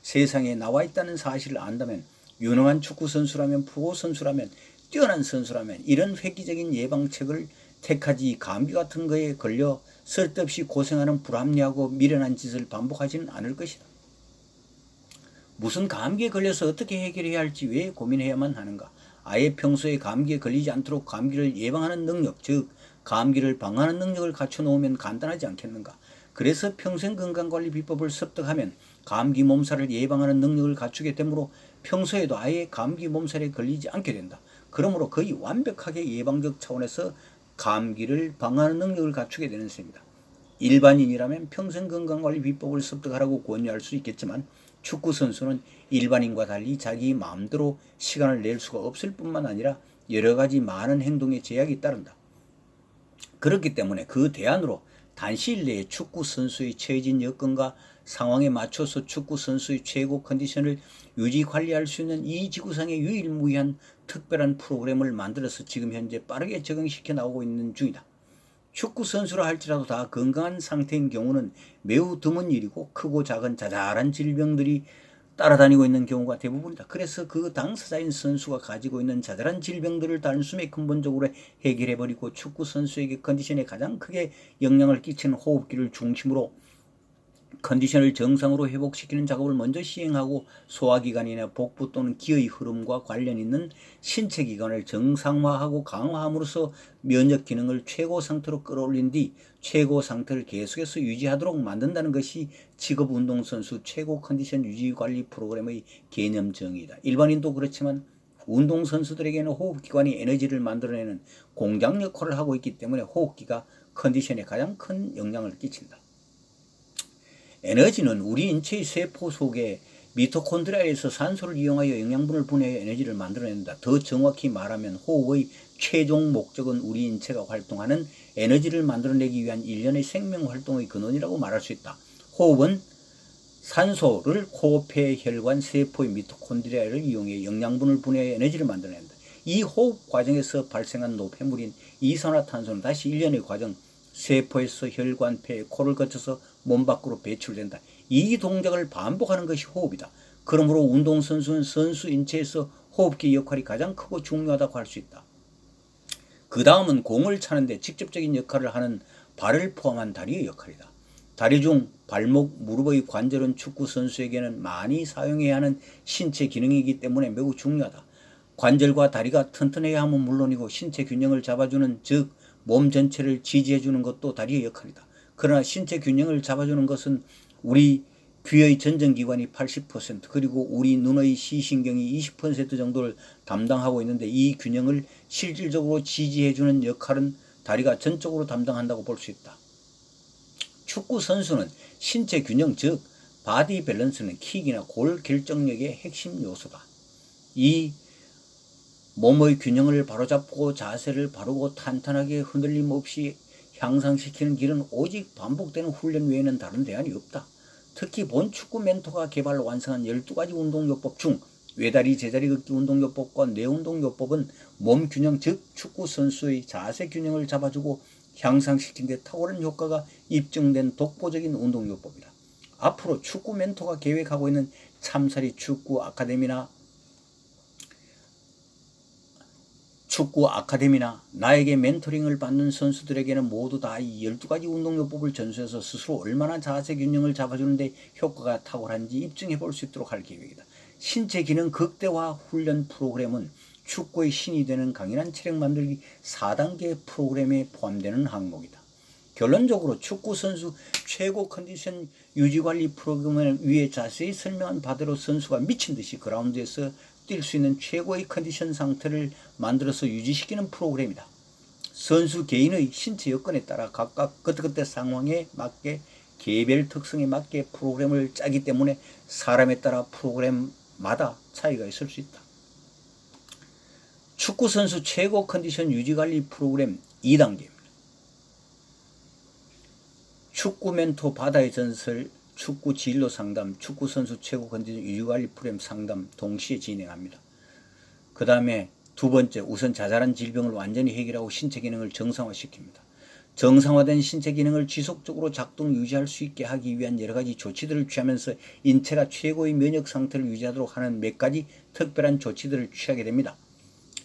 세상에 나와 있다는 사실을 안다면, 유능한 축구 선수라면, 프로 선수라면, 뛰어난 선수라면 이런 획기적인 예방책을 택하지 감기 같은 거에 걸려 쓸데없이 고생하는 불합리하고 미련한 짓을 반복하지는 않을 것이다. 무슨 감기에 걸려서 어떻게 해결해야 할지 왜 고민해야만 하는가? 아예 평소에 감기에 걸리지 않도록 감기를 예방하는 능력, 즉 감기를 방어하는 능력을 갖춰놓으면 간단하지 않겠는가? 그래서 평생건강관리 비법을 습득하면 감기 몸살을 예방하는 능력을 갖추게 되므로 평소에도 아예 감기 몸살에 걸리지 않게 된다. 그러므로 거의 완벽하게 예방적 차원에서 감기를 방어하는 능력을 갖추게 되는 셈이다. 일반인이라면 평생건강관리 비법을 습득하라고 권유할 수 있겠지만 축구 선수는 일반인과 달리 자기 마음대로 시간을 낼 수가 없을 뿐만 아니라 여러 가지 많은 행동에 제약이 따른다. 그렇기 때문에 그 대안으로 단시일 내에 축구 선수의 처해진 여건과 상황에 맞춰서 축구 선수의 최고 컨디션을 유지 관리할 수 있는 이 지구상의 유일무이한 특별한 프로그램을 만들어서 지금 현재 빠르게 적용시켜 나오고 있는 중이다. 축구 선수라 할지라도 다 건강한 상태인 경우는 매우 드문 일이고 크고 작은 자잘한 질병들이 따라다니고 있는 경우가 대부분이다. 그래서 그 당사자인 선수가 가지고 있는 자잘한 질병들을 단숨에 근본적으로 해결해버리고 축구 선수에게 컨디션에 가장 크게 영향을 끼치는 호흡기를 중심으로 컨디션을 정상으로 회복시키는 작업을 먼저 시행하고 소화기관이나 복부 또는 기의 흐름과 관련 있는 신체 기관을 정상화하고 강화함으로써 면역 기능을 최고 상태로 끌어올린 뒤 최고 상태를 계속해서 유지하도록 만든다는 것이 직업운동선수 최고 컨디션 유지관리 프로그램의 개념 정의이다. 일반인도 그렇지만 운동선수들에게는 호흡기관이 에너지를 만들어내는 공장 역할을 하고 있기 때문에 호흡기가 컨디션에 가장 큰 영향을 끼친다. 에너지는 우리 인체의 세포 속에 미토콘드리아에서 산소를 이용하여 영양분을 분해해 에너지를 만들어낸다. 더 정확히 말하면 호흡의 최종 목적은 우리 인체가 활동하는 에너지를 만들어내기 위한 일련의 생명활동의 근원이라고 말할 수 있다. 호흡은 산소를 코, 폐, 혈관, 세포의 미토콘드리아를 이용해 영양분을 분해해 에너지를 만들어낸다. 이 호흡 과정에서 발생한 노폐물인 이산화탄소는 다시 일련의 과정, 세포에서 혈관, 폐, 코를 거쳐서 몸 밖으로 배출된다. 이 동작을 반복하는 것이 호흡이다. 그러므로 운동선수는 선수 인체에서 호흡기 역할이 가장 크고 중요하다고 할 수 있다. 그 다음은 공을 차는데 직접적인 역할을 하는 발을 포함한 다리의 역할이다. 다리 중 발목, 무릎의 관절은 축구 선수에게는 많이 사용해야 하는 신체 기능이기 때문에 매우 중요하다. 관절과 다리가 튼튼해야 함은 물론이고 신체 균형을 잡아주는, 즉 몸 전체를 지지해주는 것도 다리의 역할이다. 그러나 신체 균형을 잡아주는 것은 우리 귀의 전정기관이 80% 그리고 우리 눈의 시신경이 20% 정도를 담당하고 있는데 이 균형을 실질적으로 지지해주는 역할은 다리가 전적으로 담당한다고 볼 수 있다. 축구 선수는 신체 균형, 즉 바디 밸런스는 킥이나 골 결정력의 핵심 요소다. 이 몸의 균형을 바로잡고 자세를 바르고 탄탄하게 흔들림 없이 향상시키는 길은 오직 반복되는 훈련 외에는 다른 대안이 없다. 특히 본 축구 멘토가 개발 완성한 12가지 운동요법 중 외다리 제자리 걷기 운동요법과 뇌운동요법은 몸 균형, 즉 축구 선수의 자세 균형을 잡아주고 향상시킨 데 탁월한 효과가 입증된 독보적인 운동요법이다. 앞으로 축구 멘토가 계획하고 있는 참사리 축구 아카데미나 나에게 멘토링을 받는 선수들에게는 모두 다 이 12가지 운동요법을 전수해서 스스로 얼마나 자세 균형을 잡아주는데 효과가 탁월한지 입증해 볼 수 있도록 할 계획이다. 신체 기능 극대화 훈련 프로그램은 축구의 신이 되는 강인한 체력 만들기 4단계 프로그램에 포함되는 항목이다. 결론적으로 축구 선수 최고 컨디션 유지관리 프로그램을 위해 자세히 설명한 바대로 선수가 미친 듯이 그라운드에서 뛸 수 있는 최고의 컨디션 상태를 만들어서 유지시키는 프로그램이다. 선수 개인의 신체 여건에 따라 각각 그때그때 상황에 맞게 개별 특성에 맞게 프로그램을 짜기 때문에 사람에 따라 프로그램마다 차이가 있을 수 있다. 축구 선수 최고 컨디션 유지관리 프로그램 2단계입니다. 축구 멘토 바다의 전설, 축구 진로 상담, 축구 선수 최고 컨디션 유지관리 프로그램 상담 동시에 진행합니다. 그 다음에 두 번째, 우선 자잘한 질병을 완전히 해결하고 신체 기능을 정상화시킵니다. 정상화된 신체 기능을 지속적으로 작동 유지할 수 있게 하기 위한 여러 가지 조치들을 취하면서 인체가 최고의 면역 상태를 유지하도록 하는 몇 가지 특별한 조치들을 취하게 됩니다.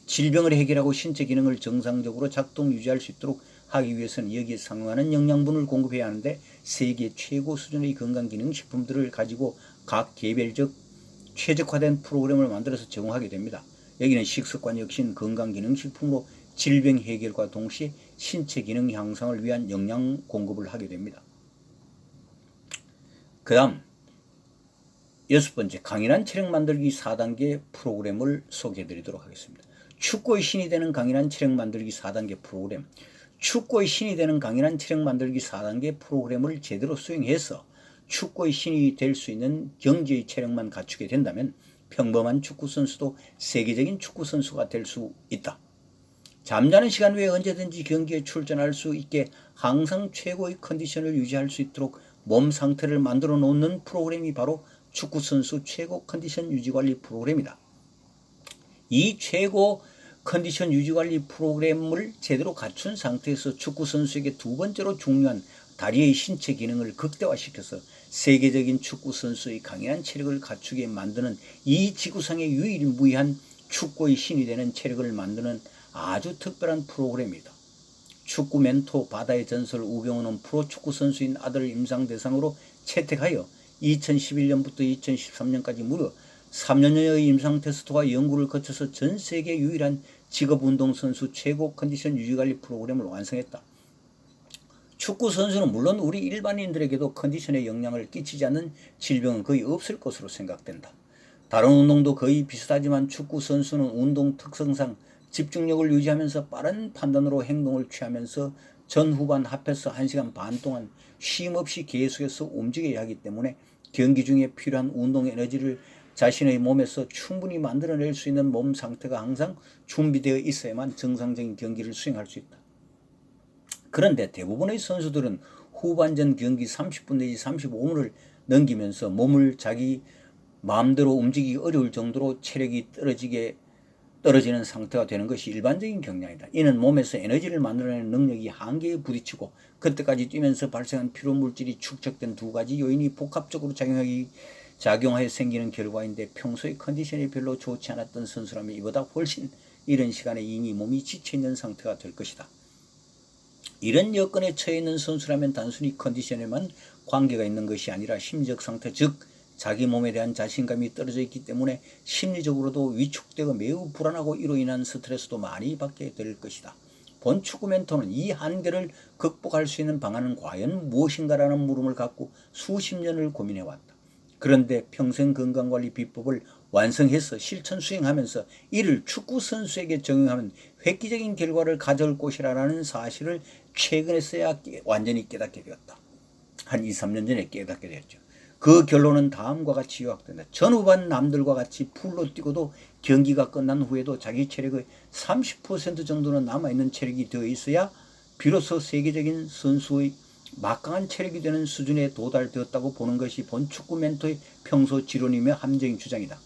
질병을 해결하고 신체 기능을 정상적으로 작동 유지할 수 있도록 하기 위해서는 여기에 상응하는 영양분을 공급해야 하는데 세계 최고 수준의 건강기능식품들을 가지고 각 개별적 최적화된 프로그램을 만들어서 제공하게 됩니다. 여기는 식습관 혁신 건강기능식품으로 질병 해결과 동시에 신체 기능 향상을 위한 영양 공급을 하게 됩니다. 그 다음 6번째, 강인한 체력 만들기 4단계 프로그램을 소개해 드리도록 하겠습니다. 축구의 신이 되는 강인한 체력 만들기 4단계 프로그램. 축구의 신이 되는 강인한 체력 만들기 4단계 프로그램을 제대로 수행해서 축구의 신이 될 수 있는 경지의 체력만 갖추게 된다면 평범한 축구 선수도 세계적인 축구 선수가 될 수 있다. 잠자는 시간 외에 언제든지 경기에 출전할 수 있게 항상 최고의 컨디션을 유지할 수 있도록 몸 상태를 만들어 놓는 프로그램이 바로 축구 선수 최고 컨디션 유지관리 프로그램이다. 이 최고 컨디션 유지관리 프로그램을 제대로 갖춘 상태에서 축구 선수에게 두 번째로 중요한 다리의 신체 기능을 극대화시켜서 세계적인 축구 선수의 강인한 체력을 갖추게 만드는 이 지구상의 유일무이한 축구의 신이 되는 체력을 만드는 아주 특별한 프로그램이다. 축구 멘토 바다의 전설 우병우는 프로축구 선수인 아들을 임상 대상으로 채택하여 2011년부터 2013년까지 무려 3년여의 임상 테스트와 연구를 거쳐서 전 세계 유일한 직업운동선수 최고 컨디션 유지관리 프로그램을 완성했다. 축구 선수는 물론 우리 일반인들에게도 컨디션에 영향을 끼치지 않는 질병은 거의 없을 것으로 생각된다. 다른 운동도 거의 비슷하지만 축구 선수는 운동 특성상 집중력을 유지하면서 빠른 판단으로 행동을 취하면서 전후반 합해서 1시간 반 동안 쉼 없이 계속해서 움직여야 하기 때문에 경기 중에 필요한 운동 에너지를 자신의 몸에서 충분히 만들어낼 수 있는 몸 상태가 항상 준비되어 있어야만 정상적인 경기를 수행할 수 있다. 그런데 대부분의 선수들은 후반전 경기 30분 내지 35분을 넘기면서 몸을 자기 마음대로 움직이기 어려울 정도로 체력이 떨어지는 상태가 되는 것이 일반적인 경향이다. 이는 몸에서 에너지를 만들어내는 능력이 한계에 부딪히고 그때까지 뛰면서 발생한 피로물질이 축적된 두 가지 요인이 복합적으로 작용하여 생기는 결과인데 평소에 컨디션이 별로 좋지 않았던 선수라면 이보다 훨씬 이른 시간에 이미 몸이 지쳐있는 상태가 될 것이다. 이런 여건에 처해 있는 선수라면 단순히 컨디션에만 관계가 있는 것이 아니라 심리적 상태, 즉 자기 몸에 대한 자신감이 떨어져 있기 때문에 심리적으로도 위축되고 매우 불안하고 이로 인한 스트레스도 많이 받게 될 것이다. 본 축구 멘토는 이 한계를 극복할 수 있는 방안은 과연 무엇인가라는 물음을 갖고 수십 년을 고민해왔다. 그런데 평생 건강관리 비법을 완성해서 실천 수행하면서 이를 축구 선수에게 적용하면 획기적인 결과를 가져올 것이라는 사실을 최근에서야 완전히 깨닫게 되었다. 한 2, 3년 전에 깨닫게 되었죠. 그 결론은 다음과 같이 요약된다. 전후반 남들과 같이 풀로 뛰고도 경기가 끝난 후에도 자기 체력의 30% 정도는 남아있는 체력이 되어 있어야 비로소 세계적인 선수의 막강한 체력이 되는 수준에 도달되었다고 보는 것이 본 축구 멘토의 평소 지론이며 함정인 주장이다.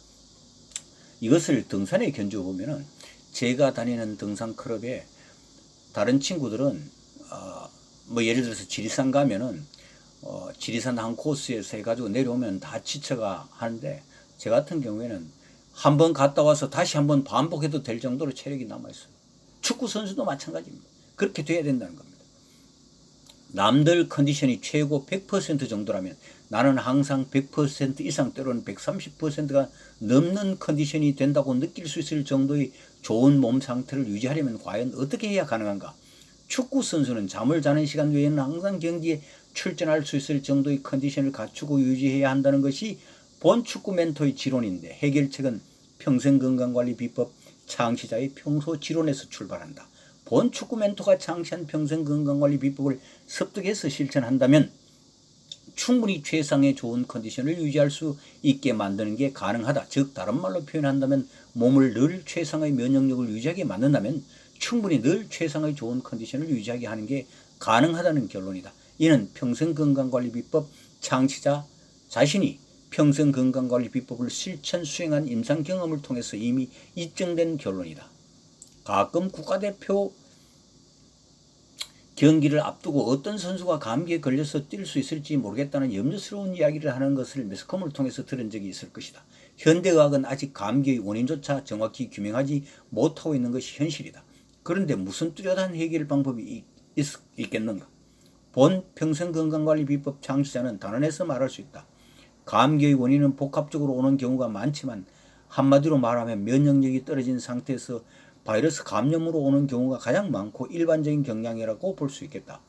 이것을 등산에 견주어보면 제가 다니는 등산 클럽에 다른 친구들은 예를 들어서 지리산 가면은 지리산 한 코스에서 해가지고 내려오면 다 지쳐가 하는데 제 같은 경우에는 한번 갔다 와서 다시 한번 반복해도 될 정도로 체력이 남아있어요. 축구 선수도 마찬가지입니다. 그렇게 돼야 된다는 겁니다. 남들 컨디션이 최고 100% 정도라면 나는 항상 100% 이상 때로는 130%가 넘는 컨디션이 된다고 느낄 수 있을 정도의 좋은 몸 상태를 유지하려면 과연 어떻게 해야 가능한가? 축구 선수는 잠을 자는 시간 외에는 항상 경기에 출전할 수 있을 정도의 컨디션을 갖추고 유지해야 한다는 것이 본 축구 멘토의 지론인데 해결책은 평생건강관리 비법 창시자의 평소 지론에서 출발한다. 본 축구 멘토가 창시한 평생건강관리 비법을 습득해서 실천한다면 충분히 최상의 좋은 컨디션을 유지할 수 있게 만드는 게 가능하다. 즉 다른 말로 표현한다면 몸을 늘 최상의 면역력을 유지하게 만든다면 충분히 늘 최상의 좋은 컨디션을 유지하게 하는 게 가능하다는 결론이다. 이는 평생건강관리 비법 창시자 자신이 평생건강관리 비법을 실천 수행한 임상 경험을 통해서 이미 입증된 결론이다. 가끔 국가대표 경기를 앞두고 어떤 선수가 감기에 걸려서 뛸 수 있을지 모르겠다는 염려스러운 이야기를 하는 것을 매스컴을 통해서 들은 적이 있을 것이다. 현대의학은 아직 감기의 원인조차 정확히 규명하지 못하고 있는 것이 현실이다. 그런데 무슨 뚜렷한 해결 방법이 있겠는가? 본 평생건강관리 비법 창시자는 단언해서 말할 수 있다. 감기의 원인은 복합적으로 오는 경우가 많지만 한마디로 말하면 면역력이 떨어진 상태에서 바이러스 감염으로 오는 경우가 가장 많고 일반적인 경향이라고 볼 수 있겠다.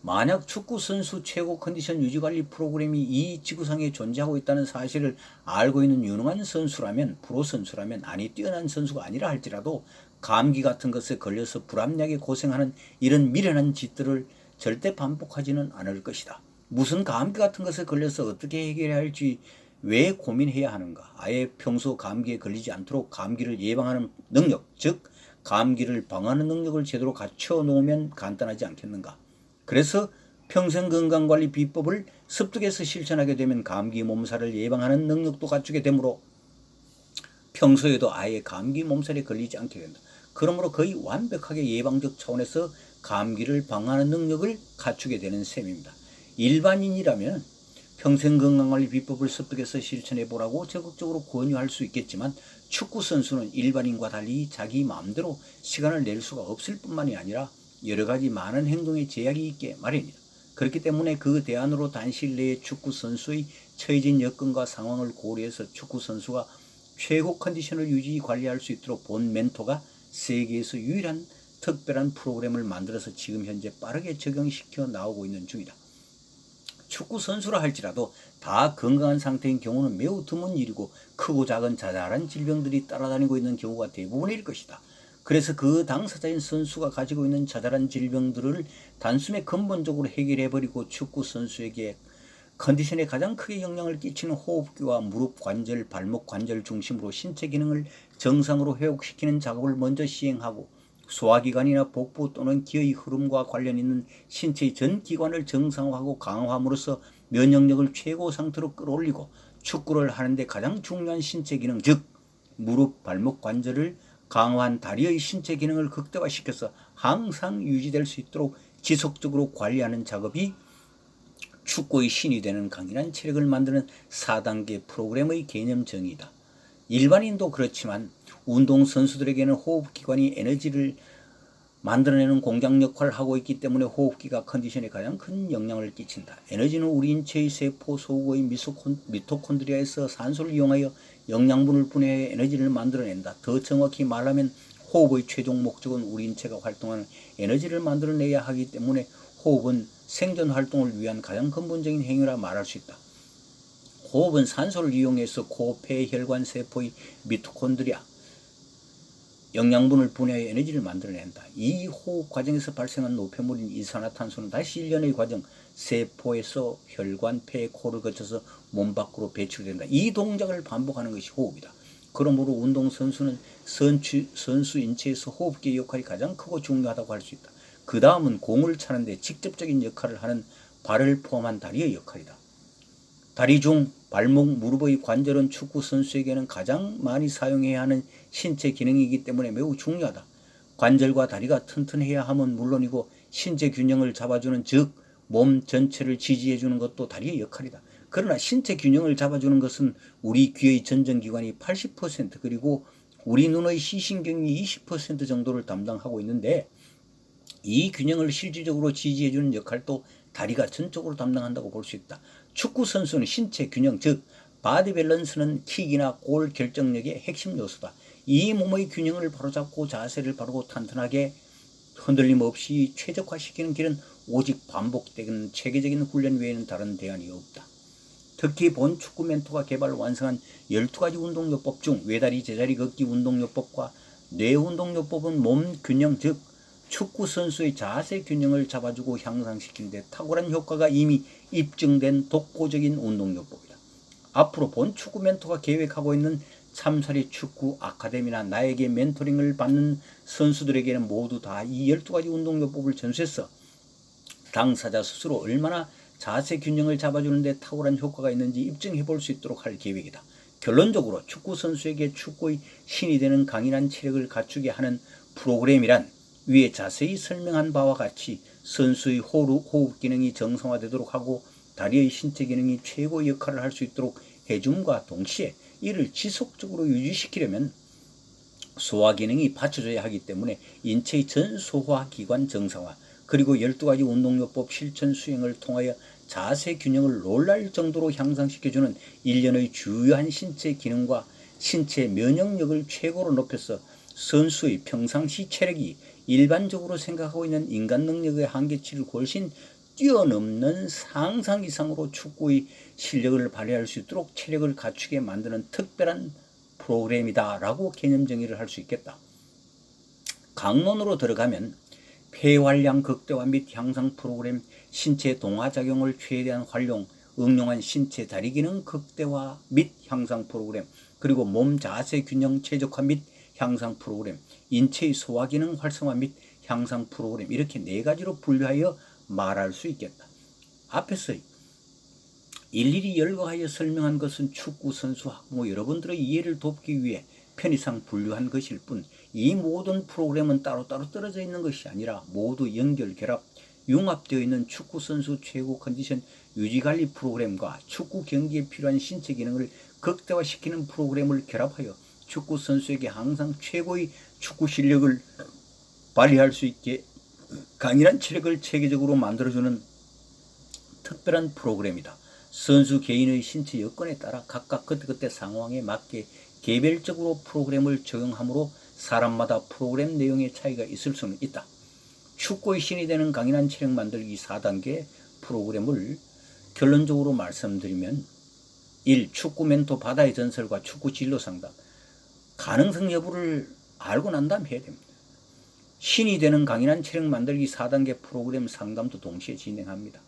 만약 축구 선수 최고 컨디션 유지관리 프로그램이 이 지구상에 존재하고 있다는 사실을 알고 있는 유능한 선수라면, 프로 선수라면, 아니 뛰어난 선수가 아니라 할지라도 감기 같은 것에 걸려서 불합리하게 고생하는 이런 미련한 짓들을 절대 반복하지는 않을 것이다. 무슨 감기 같은 것에 걸려서 어떻게 해결해야 할지 왜 고민해야 하는가? 아예 평소 감기에 걸리지 않도록 감기를 예방하는 능력, 즉 감기를 방어하는 능력을 제대로 갖춰 놓으면 간단하지 않겠는가? 그래서 평생건강관리 비법을 습득해서 실천하게 되면 감기 몸살을 예방하는 능력도 갖추게 되므로 평소에도 아예 감기 몸살에 걸리지 않게 된다. 그러므로 거의 완벽하게 예방적 차원에서 감기를 방어하는 능력을 갖추게 되는 셈입니다. 일반인이라면 평생 건강관리 비법을 습득해서 실천해보라고 적극적으로 권유할 수 있겠지만 축구 선수는 일반인과 달리 자기 마음대로 시간을 낼 수가 없을 뿐만이 아니라 여러 가지 많은 행동에 제약이 있게 마련이다. 그렇기 때문에 그 대안으로 단시일 내에 축구 선수의 처해진 여건과 상황을 고려해서 축구 선수가 최고 컨디션을 유지 관리할 수 있도록 본 멘토가 세계에서 유일한 특별한 프로그램을 만들어서 지금 현재 빠르게 적용시켜 나오고 있는 중이다. 축구 선수라 할지라도 다 건강한 상태인 경우는 매우 드문 일이고 크고 작은 자잘한 질병들이 따라다니고 있는 경우가 대부분일 것이다. 그래서 그 당사자인 선수가 가지고 있는 자잘한 질병들을 단숨에 근본적으로 해결해버리고 축구 선수에게 컨디션에 가장 크게 영향을 끼치는 호흡기와 무릎 관절, 발목 관절 중심으로 신체 기능을 정상으로 회복시키는 작업을 먼저 시행하고 소화기관이나 복부 또는 기의 흐름과 관련 있는 신체의 전 기관을 정상화하고 강화함으로써 면역력을 최고 상태로 끌어올리고 축구를 하는데 가장 중요한 신체 기능, 즉 무릎, 발목 관절을 강화한 다리의 신체 기능을 극대화시켜서 항상 유지될 수 있도록 지속적으로 관리하는 작업이 축구의 신이 되는 강인한 체력을 만드는 4단계 프로그램의 개념 정의이다. 일반인도 그렇지만 운동선수들에게는 호흡기관이 에너지를 만들어내는 공장 역할을 하고 있기 때문에 호흡기가 컨디션에 가장 큰 영향을 끼친다. 에너지는 우리 인체의 세포 소국의 미토콘드리아에서 산소를 이용하여 영양분을 분해해 에너지를 만들어낸다. 더 정확히 말하면 호흡의 최종 목적은 우리 인체가 활동하는 에너지를 만들어내야 하기 때문에 호흡은 생존 활동을 위한 가장 근본적인 행위라 말할 수 있다. 호흡은 산소를 이용해서 코, 폐, 혈관, 세포의 미토콘드리아 영양분을 분해해 에너지를 만들어낸다. 이 호흡 과정에서 발생한 노폐물인 이산화탄소는 다시 일련의 과정, 세포에서 혈관, 폐, 코를 거쳐서 몸 밖으로 배출된다. 이 동작을 반복하는 것이 호흡이다. 그러므로 운동선수는 선수 인체에서 호흡기의 역할이 가장 크고 중요하다고 할 수 있다. 그 다음은 공을 차는데 직접적인 역할을 하는 발을 포함한 다리의 역할이다. 다리 중 발목, 무릎의 관절은 축구 선수에게는 가장 많이 사용해야 하는 신체 기능이기 때문에 매우 중요하다. 관절과 다리가 튼튼해야 함은 물론이고 신체 균형을 잡아주는, 즉 몸 전체를 지지해주는 것도 다리의 역할이다. 그러나 신체 균형을 잡아주는 것은 우리 귀의 전정기관이 80% 그리고 우리 눈의 시신경이 20% 정도를 담당하고 있는데 이 균형을 실질적으로 지지해주는 역할도 다리가 전적으로 담당한다고 볼 수 있다. 축구 선수는 신체 균형, 즉 바디 밸런스는 킥이나 골 결정력의 핵심 요소다. 이 몸의 균형을 바로잡고 자세를 바르고 탄탄하게 흔들림 없이 최적화시키는 길은 오직 반복되는 체계적인 훈련 외에는 다른 대안이 없다. 특히 본 축구 멘토가 개발 완성한 12가지 운동요법 중 외다리 제자리 걷기 운동요법과 뇌운동요법은 몸 균형, 즉 축구 선수의 자세 균형을 잡아주고 향상시키는 데 탁월한 효과가 이미 입증된 독보적인 운동요법이다. 앞으로 본 축구 멘토가 계획하고 있는 참사리 축구 아카데미나 나에게 멘토링을 받는 선수들에게는 모두 다 이 12가지 운동요법을 전수해서 당사자 스스로 얼마나 자세 균형을 잡아주는 데 탁월한 효과가 있는지 입증해 볼 수 있도록 할 계획이다. 결론적으로 축구 선수에게 축구의 신이 되는 강인한 체력을 갖추게 하는 프로그램이란 위에 자세히 설명한 바와 같이 선수의 호흡 기능이 정상화되도록 하고 다리의 신체 기능이 최고의 역할을 할 수 있도록 해줌과 동시에 이를 지속적으로 유지시키려면 소화 기능이 받쳐줘야 하기 때문에 인체의 전 소화 기관 정상화, 그리고 12가지 운동요법 실천 수행을 통하여 자세 균형을 놀랄 정도로 향상시켜주는 일련의 주요한 신체 기능과 신체 면역력을 최고로 높여서 선수의 평상시 체력이 일반적으로 생각하고 있는 인간 능력의 한계치를 훨씬 뛰어넘는 상상 이상으로 축구의 실력을 발휘할 수 있도록 체력을 갖추게 만드는 특별한 프로그램이다 라고 개념 정의를 할 수 있겠다. 강론으로 들어가면 폐활량 극대화 및 향상 프로그램, 신체 동화작용을 최대한 활용, 응용한 신체 다리 기능 극대화 및 향상 프로그램, 그리고 몸 자세 균형 최적화 및 향상 프로그램, 인체의 소화 기능 활성화 및 향상 프로그램, 이렇게 4가지로 분류하여 말할 수 있겠다. 앞에서 일일이 열거하여 설명한 것은 축구 선수 학부모 여러분들의 이해를 돕기 위해 편의상 분류한 것일 뿐 이 모든 프로그램은 따로따로 떨어져 있는 것이 아니라 모두 연결, 결합, 융합되어 있는 축구 선수 최고 컨디션 유지관리 프로그램과 축구 경기에 필요한 신체 기능을 극대화시키는 프로그램을 결합하여 축구 선수에게 항상 최고의 축구 실력을 발휘할 수 있게 강인한 체력을 체계적으로 만들어주는 특별한 프로그램이다. 선수 개인의 신체 여건에 따라 각각 그때그때 상황에 맞게 개별적으로 프로그램을 적용하므로 사람마다 프로그램 내용의 차이가 있을 수는 있다. 축구의 신이 되는 강인한 체력 만들기 4단계 프로그램을 결론적으로 말씀드리면 1. 축구 멘토 바다의 전설과 축구 진로 상담. 가능성 여부를 알고 난 다음 해야 됩니다. 신이 되는 강인한 체력 만들기 4단계 프로그램 상담도 동시에 진행합니다.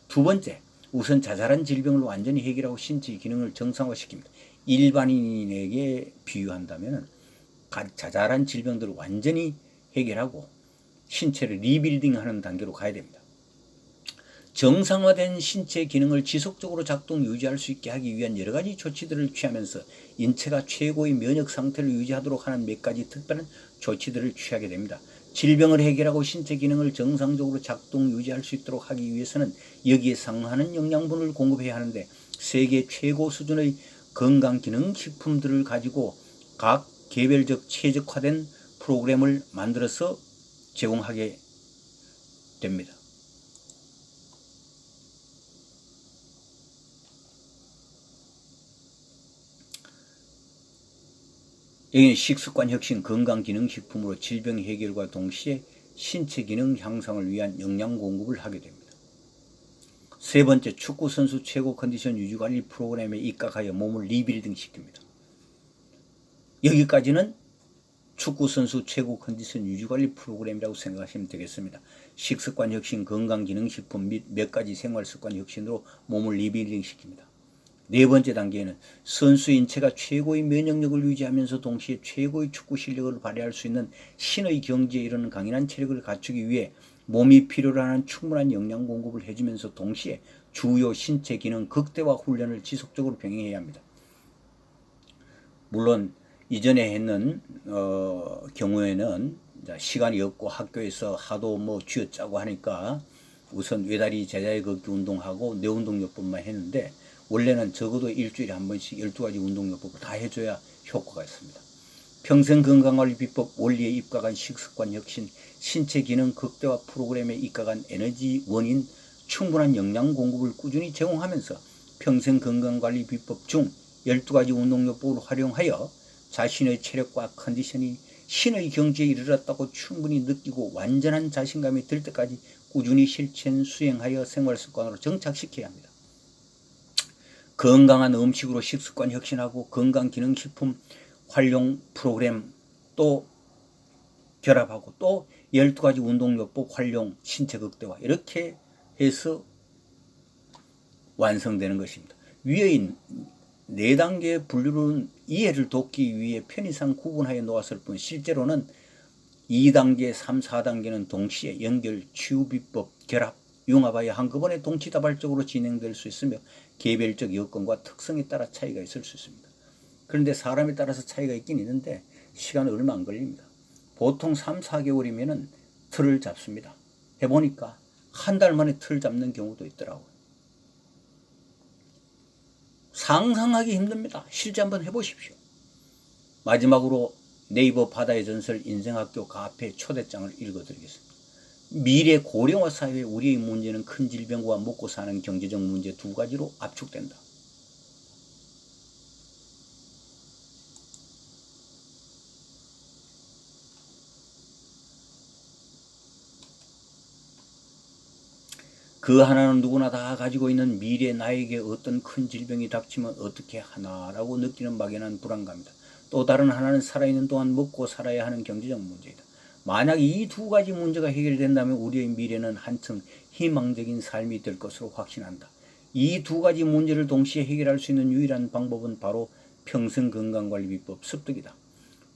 두 번째, 우선 자잘한 질병을 완전히 해결하고 신체 기능을 정상화시킵니다. 일반인에게 비유한다면 자잘한 질병들을 완전히 해결하고 신체를 리빌딩하는 단계로 가야 됩니다. 정상화된 신체 기능을 지속적으로 작동 유지할 수 있게 하기 위한 여러 가지 조치들을 취하면서 인체가 최고의 면역 상태를 유지하도록 하는 몇 가지 특별한 조치들을 취하게 됩니다. 질병을 해결하고 신체 기능을 정상적으로 작동 유지할 수 있도록 하기 위해서는 여기에 상응하는 영양분을 공급해야 하는데 세계 최고 수준의 건강기능식품들을 가지고 각 개별적 최적화된 프로그램을 만들어서 제공하게 됩니다. 여기는 식습관 혁신 건강기능식품으로 질병 해결과 동시에 신체 기능 향상을 위한 영양 공급을 하게 됩니다. 세 번째, 축구 선수 최고 컨디션 유지관리 프로그램에 입각하여 몸을 리빌딩 시킵니다. 여기까지는 축구 선수 최고 컨디션 유지관리 프로그램이라고 생각하시면 되겠습니다. 식습관 혁신 건강기능식품 및 몇 가지 생활습관 혁신으로 몸을 리빌딩 시킵니다. 네 번째 단계에는 선수 인체가 최고의 면역력을 유지하면서 동시에 최고의 축구 실력을 발휘할 수 있는 신의 경지에 이르는 강인한 체력을 갖추기 위해 몸이 필요로 하는 충분한 영양 공급을 해주면서 동시에 주요 신체 기능 극대화 훈련을 지속적으로 병행해야 합니다. 물론 이전에 했는 경우에는 시간이 없고 학교에서 하도 쥐어짜고 하니까 우선 외다리 제자리 걷기 운동하고 뇌운동요법만 했는데 원래는 적어도 일주일에 한 번씩 12가지 운동요법을 다 해줘야 효과가 있습니다. 평생 건강관리 비법 원리에 입각한 식습관 혁신, 신체 기능 극대화 프로그램에 입각한 에너지 원인, 충분한 영양 공급을 꾸준히 제공하면서 평생 건강관리 비법 중 12가지 운동요법을 활용하여 자신의 체력과 컨디션이 신의 경지에 이르렀다고 충분히 느끼고 완전한 자신감이 들 때까지 꾸준히 실천 수행하여 생활습관으로 정착시켜야 합니다. 건강한 음식으로 식습관 혁신하고 건강기능식품 활용 프로그램 또 결합하고 또 12가지 운동요법 활용 신체 극대화 이렇게 해서 완성되는 것입니다. 위의 4단계 분류는 이해를 돕기 위해 편의상 구분하여 놓았을 뿐 실제로는 2단계, 3, 4단계는 동시에 연결, 치유비법, 결합, 융합하여 한꺼번에 동시다발적으로 진행될 수 있으며 개별적 여건과 특성에 따라 차이가 있을 수 있습니다. 그런데 사람에 따라서 차이가 있긴 있는데 시간은 얼마 안 걸립니다. 보통 3, 4개월이면 틀을 잡습니다. 해보니까 한 달 만에 틀 잡는 경우도 있더라고요. 상상하기 힘듭니다. 실제 한번 해보십시오. 마지막으로 네이버 바다의 전설 인생학교 카페 초대장을 읽어드리겠습니다. 미래 고령화 사회의 우리의 문제는 큰 질병과 먹고 사는 경제적 문제 2가지로 압축된다. 그 하나는 누구나 다 가지고 있는 미래 나에게 어떤 큰 질병이 닥치면 어떻게 하나라고 느끼는 막연한 불안감이다. 또 다른 하나는 살아있는 동안 먹고 살아야 하는 경제적 문제이다. 만약 이 2가지 문제가 해결된다면 우리의 미래는 한층 희망적인 삶이 될 것으로 확신한다. 이 2가지 문제를 동시에 해결할 수 있는 유일한 방법은 바로 평생건강관리비법 습득이다.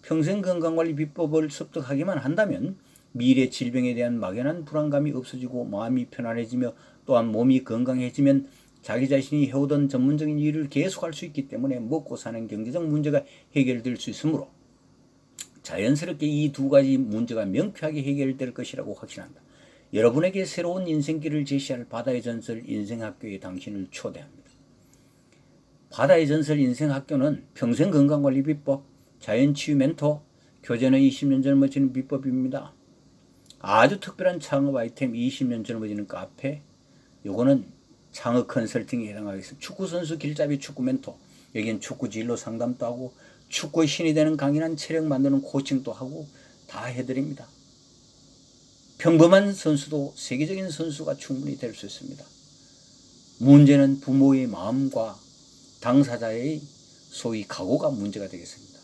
평생건강관리비법을 습득하기만 한다면 미래 질병에 대한 막연한 불안감이 없어지고 마음이 편안해지며 또한 몸이 건강해지면 자기 자신이 해오던 전문적인 일을 계속할 수 있기 때문에 먹고 사는 경제적 문제가 해결될 수 있으므로 자연스럽게 이 2가지 문제가 명쾌하게 해결될 것이라고 확신한다. 여러분에게 새로운 인생길을 제시할 바다의 전설 인생학교에 당신을 초대합니다. 바다의 전설 인생학교는 평생건강관리 비법, 자연치유 멘토, 교제는 20년 젊어지는 비법입니다. 아주 특별한 창업 아이템 20년 젊어지는 카페, 요거는 창업 컨설팅에 해당하겠습니다. 축구선수 길잡이 축구 멘토, 여기는 축구 진로 상담도 하고 축구의 신이 되는 강인한 체력 만드는 코칭도 하고 다 해드립니다. 평범한 선수도 세계적인 선수가 충분히 될 수 있습니다. 문제는 부모의 마음과 당사자의 소위 각오가 문제가 되겠습니다.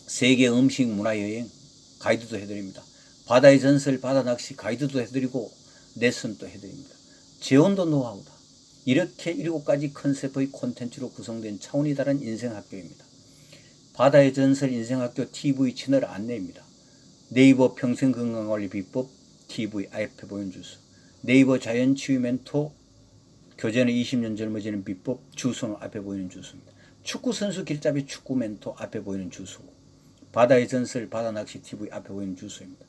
세계 음식 문화 여행 가이드도 해드립니다. 바다의 전설 바다 낚시 가이드도 해드리고 레슨도 해드립니다. 재혼도 노하우다. 이렇게 7가지 컨셉의 콘텐츠로 구성된 차원이 다른 인생학교입니다. 바다의 전설 인생학교 TV 채널 안내입니다. 네이버 평생건강관리 비법 TV 앞에 보이는 주소, 네이버 자연치유 멘토 교제는 20년 젊어지는 비법 주소는 앞에 보이는 주소입니다. 축구선수 길잡이 축구 멘토 앞에 보이는 주소, 바다의 전설 바다낚시 TV 앞에 보이는 주소입니다.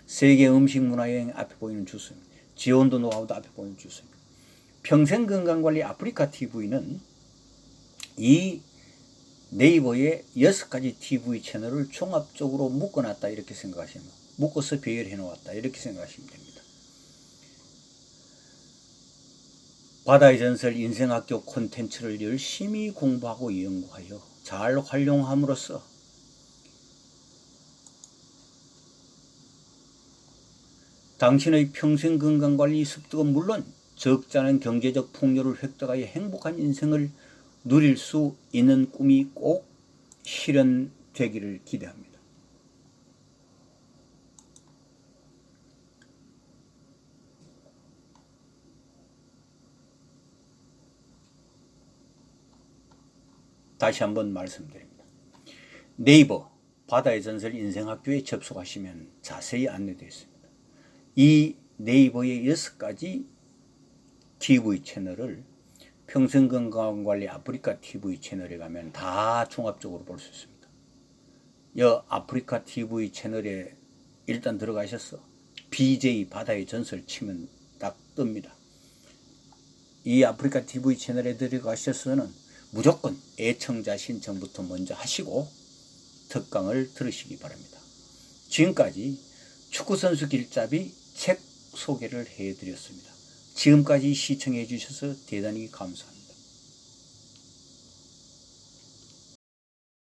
세계 음식 문화여행 앞에 보이는 주소입니다. 지원도 노하우도 앞에 보이는 주소입니다. 평생건강관리 아프리카 TV는 이 네이버에 6가지 TV 채널을 종합적으로 묶어놨다 이렇게 생각하시면, 묶어서 배열해 놓았다 이렇게 생각하시면 됩니다. 바다의 전설 인생학교 콘텐츠를 열심히 공부하고 연구하여 잘 활용함으로써 당신의 평생건강관리 습득은 물론 적지 않은 경제적 풍요를 획득하여 행복한 인생을 누릴 수 있는 꿈이 꼭 실현되기를 기대합니다. 다시 한번 말씀드립니다. 네이버 바다의 전설 인생학교에 접속하시면 자세히 안내되어 있습니다. 이 네이버의 6가지 TV 채널을 평생건강관리 아프리카 TV 채널에 가면 다 종합적으로 볼 수 있습니다. 이 아프리카 TV 채널에 일단 들어가셔서 BJ 바다의 전설 치면 딱 뜹니다. 이 아프리카 TV 채널에 들어가셔서는 무조건 애청자 신청부터 먼저 하시고 특강을 들으시기 바랍니다. 지금까지 축구선수 길잡이 책 소개를 해드렸습니다. 지금까지 시청해 주셔서 대단히 감사합니다.